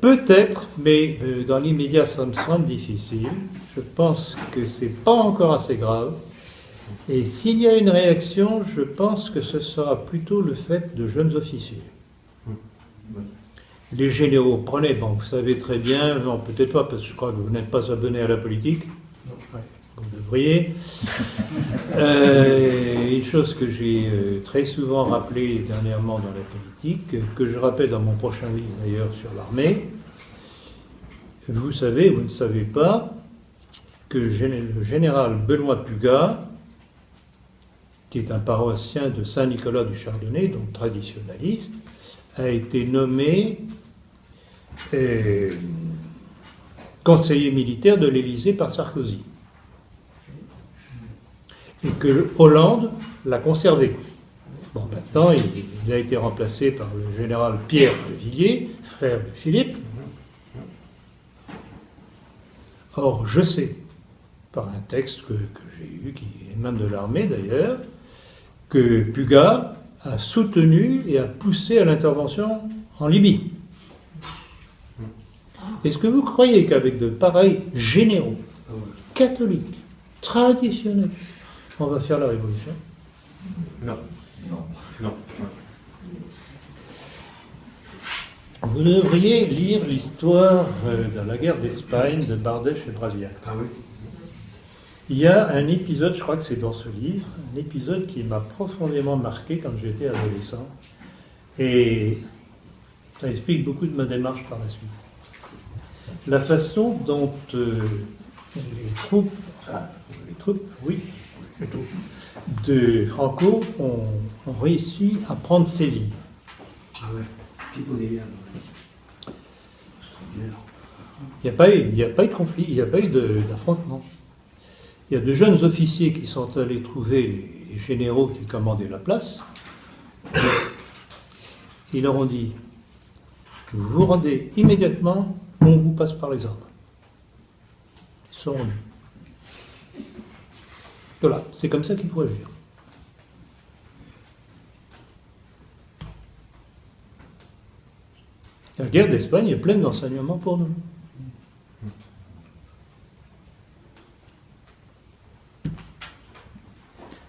Peut-être, mais dans l'immédiat, ça me semble difficile. Je pense que c'est pas encore assez grave. Et s'il y a une réaction, je pense que ce sera plutôt le fait de jeunes officiers. les généraux prenaient, bon, vous savez très bien, non, peut-être pas, parce que je crois que vous n'êtes pas abonné à la politique. Ouais, vous devriez. Une chose que j'ai très souvent rappelée dernièrement dans la politique, que je rappelle dans mon prochain livre d'ailleurs sur l'armée, vous savez, vous ne savez pas, que le général Benoît Pugat, qui est un paroissien de Saint-Nicolas du Chardonnay, donc traditionnaliste, a été nommé conseiller militaire de l'Élysée par Sarkozy. Et que Hollande l'a conservé. Bon, maintenant, il a été remplacé par le général Pierre de Villiers, frère de Philippe. Or, je sais, par un texte que j'ai eu, qui est même de l'armée d'ailleurs, que Pugat a soutenu et a poussé à l'intervention en Libye. Est-ce que vous croyez qu'avec de pareils généraux, catholiques, traditionnels, on va faire la révolution? Non. Non. Vous devriez lire l'histoire de la guerre d'Espagne de Bardèche et Brasillac. Ah oui. Il y a un épisode, je crois que c'est dans ce livre, un épisode qui m'a profondément marqué quand j'étais adolescent. Et ça explique beaucoup de ma démarche par la suite. La façon dont les troupes, oui, plutôt, de Franco ont réussi à prendre Séville. Ah ouais, Piponnière. Il n'y a pas eu de conflit, il n'y a pas eu d'affrontement. Il y a de jeunes officiers qui sont allés trouver les généraux qui commandaient la place. Ils leur ont dit, vous vous rendez immédiatement, on vous passe par les armes. Ils sont rendus. Voilà, c'est comme ça qu'il faut agir. La guerre d'Espagne est pleine d'enseignements pour nous.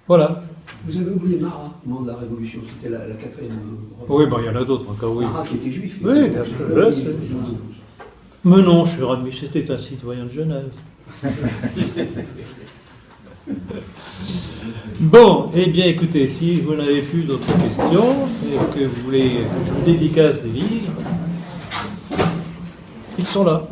Voilà. Vous avez oublié Marat, au moment de la Révolution, c'était la quatrième. Oui, bon, il y en a d'autres encore, oui. Marat qui était juif. Oui, bien sûr, je sais. Mais non, cher ami, c'était un citoyen de Genève. Bon, eh bien écoutez, si vous n'avez plus d'autres questions et que vous voulez que je vous dédicace des livres, ils sont là.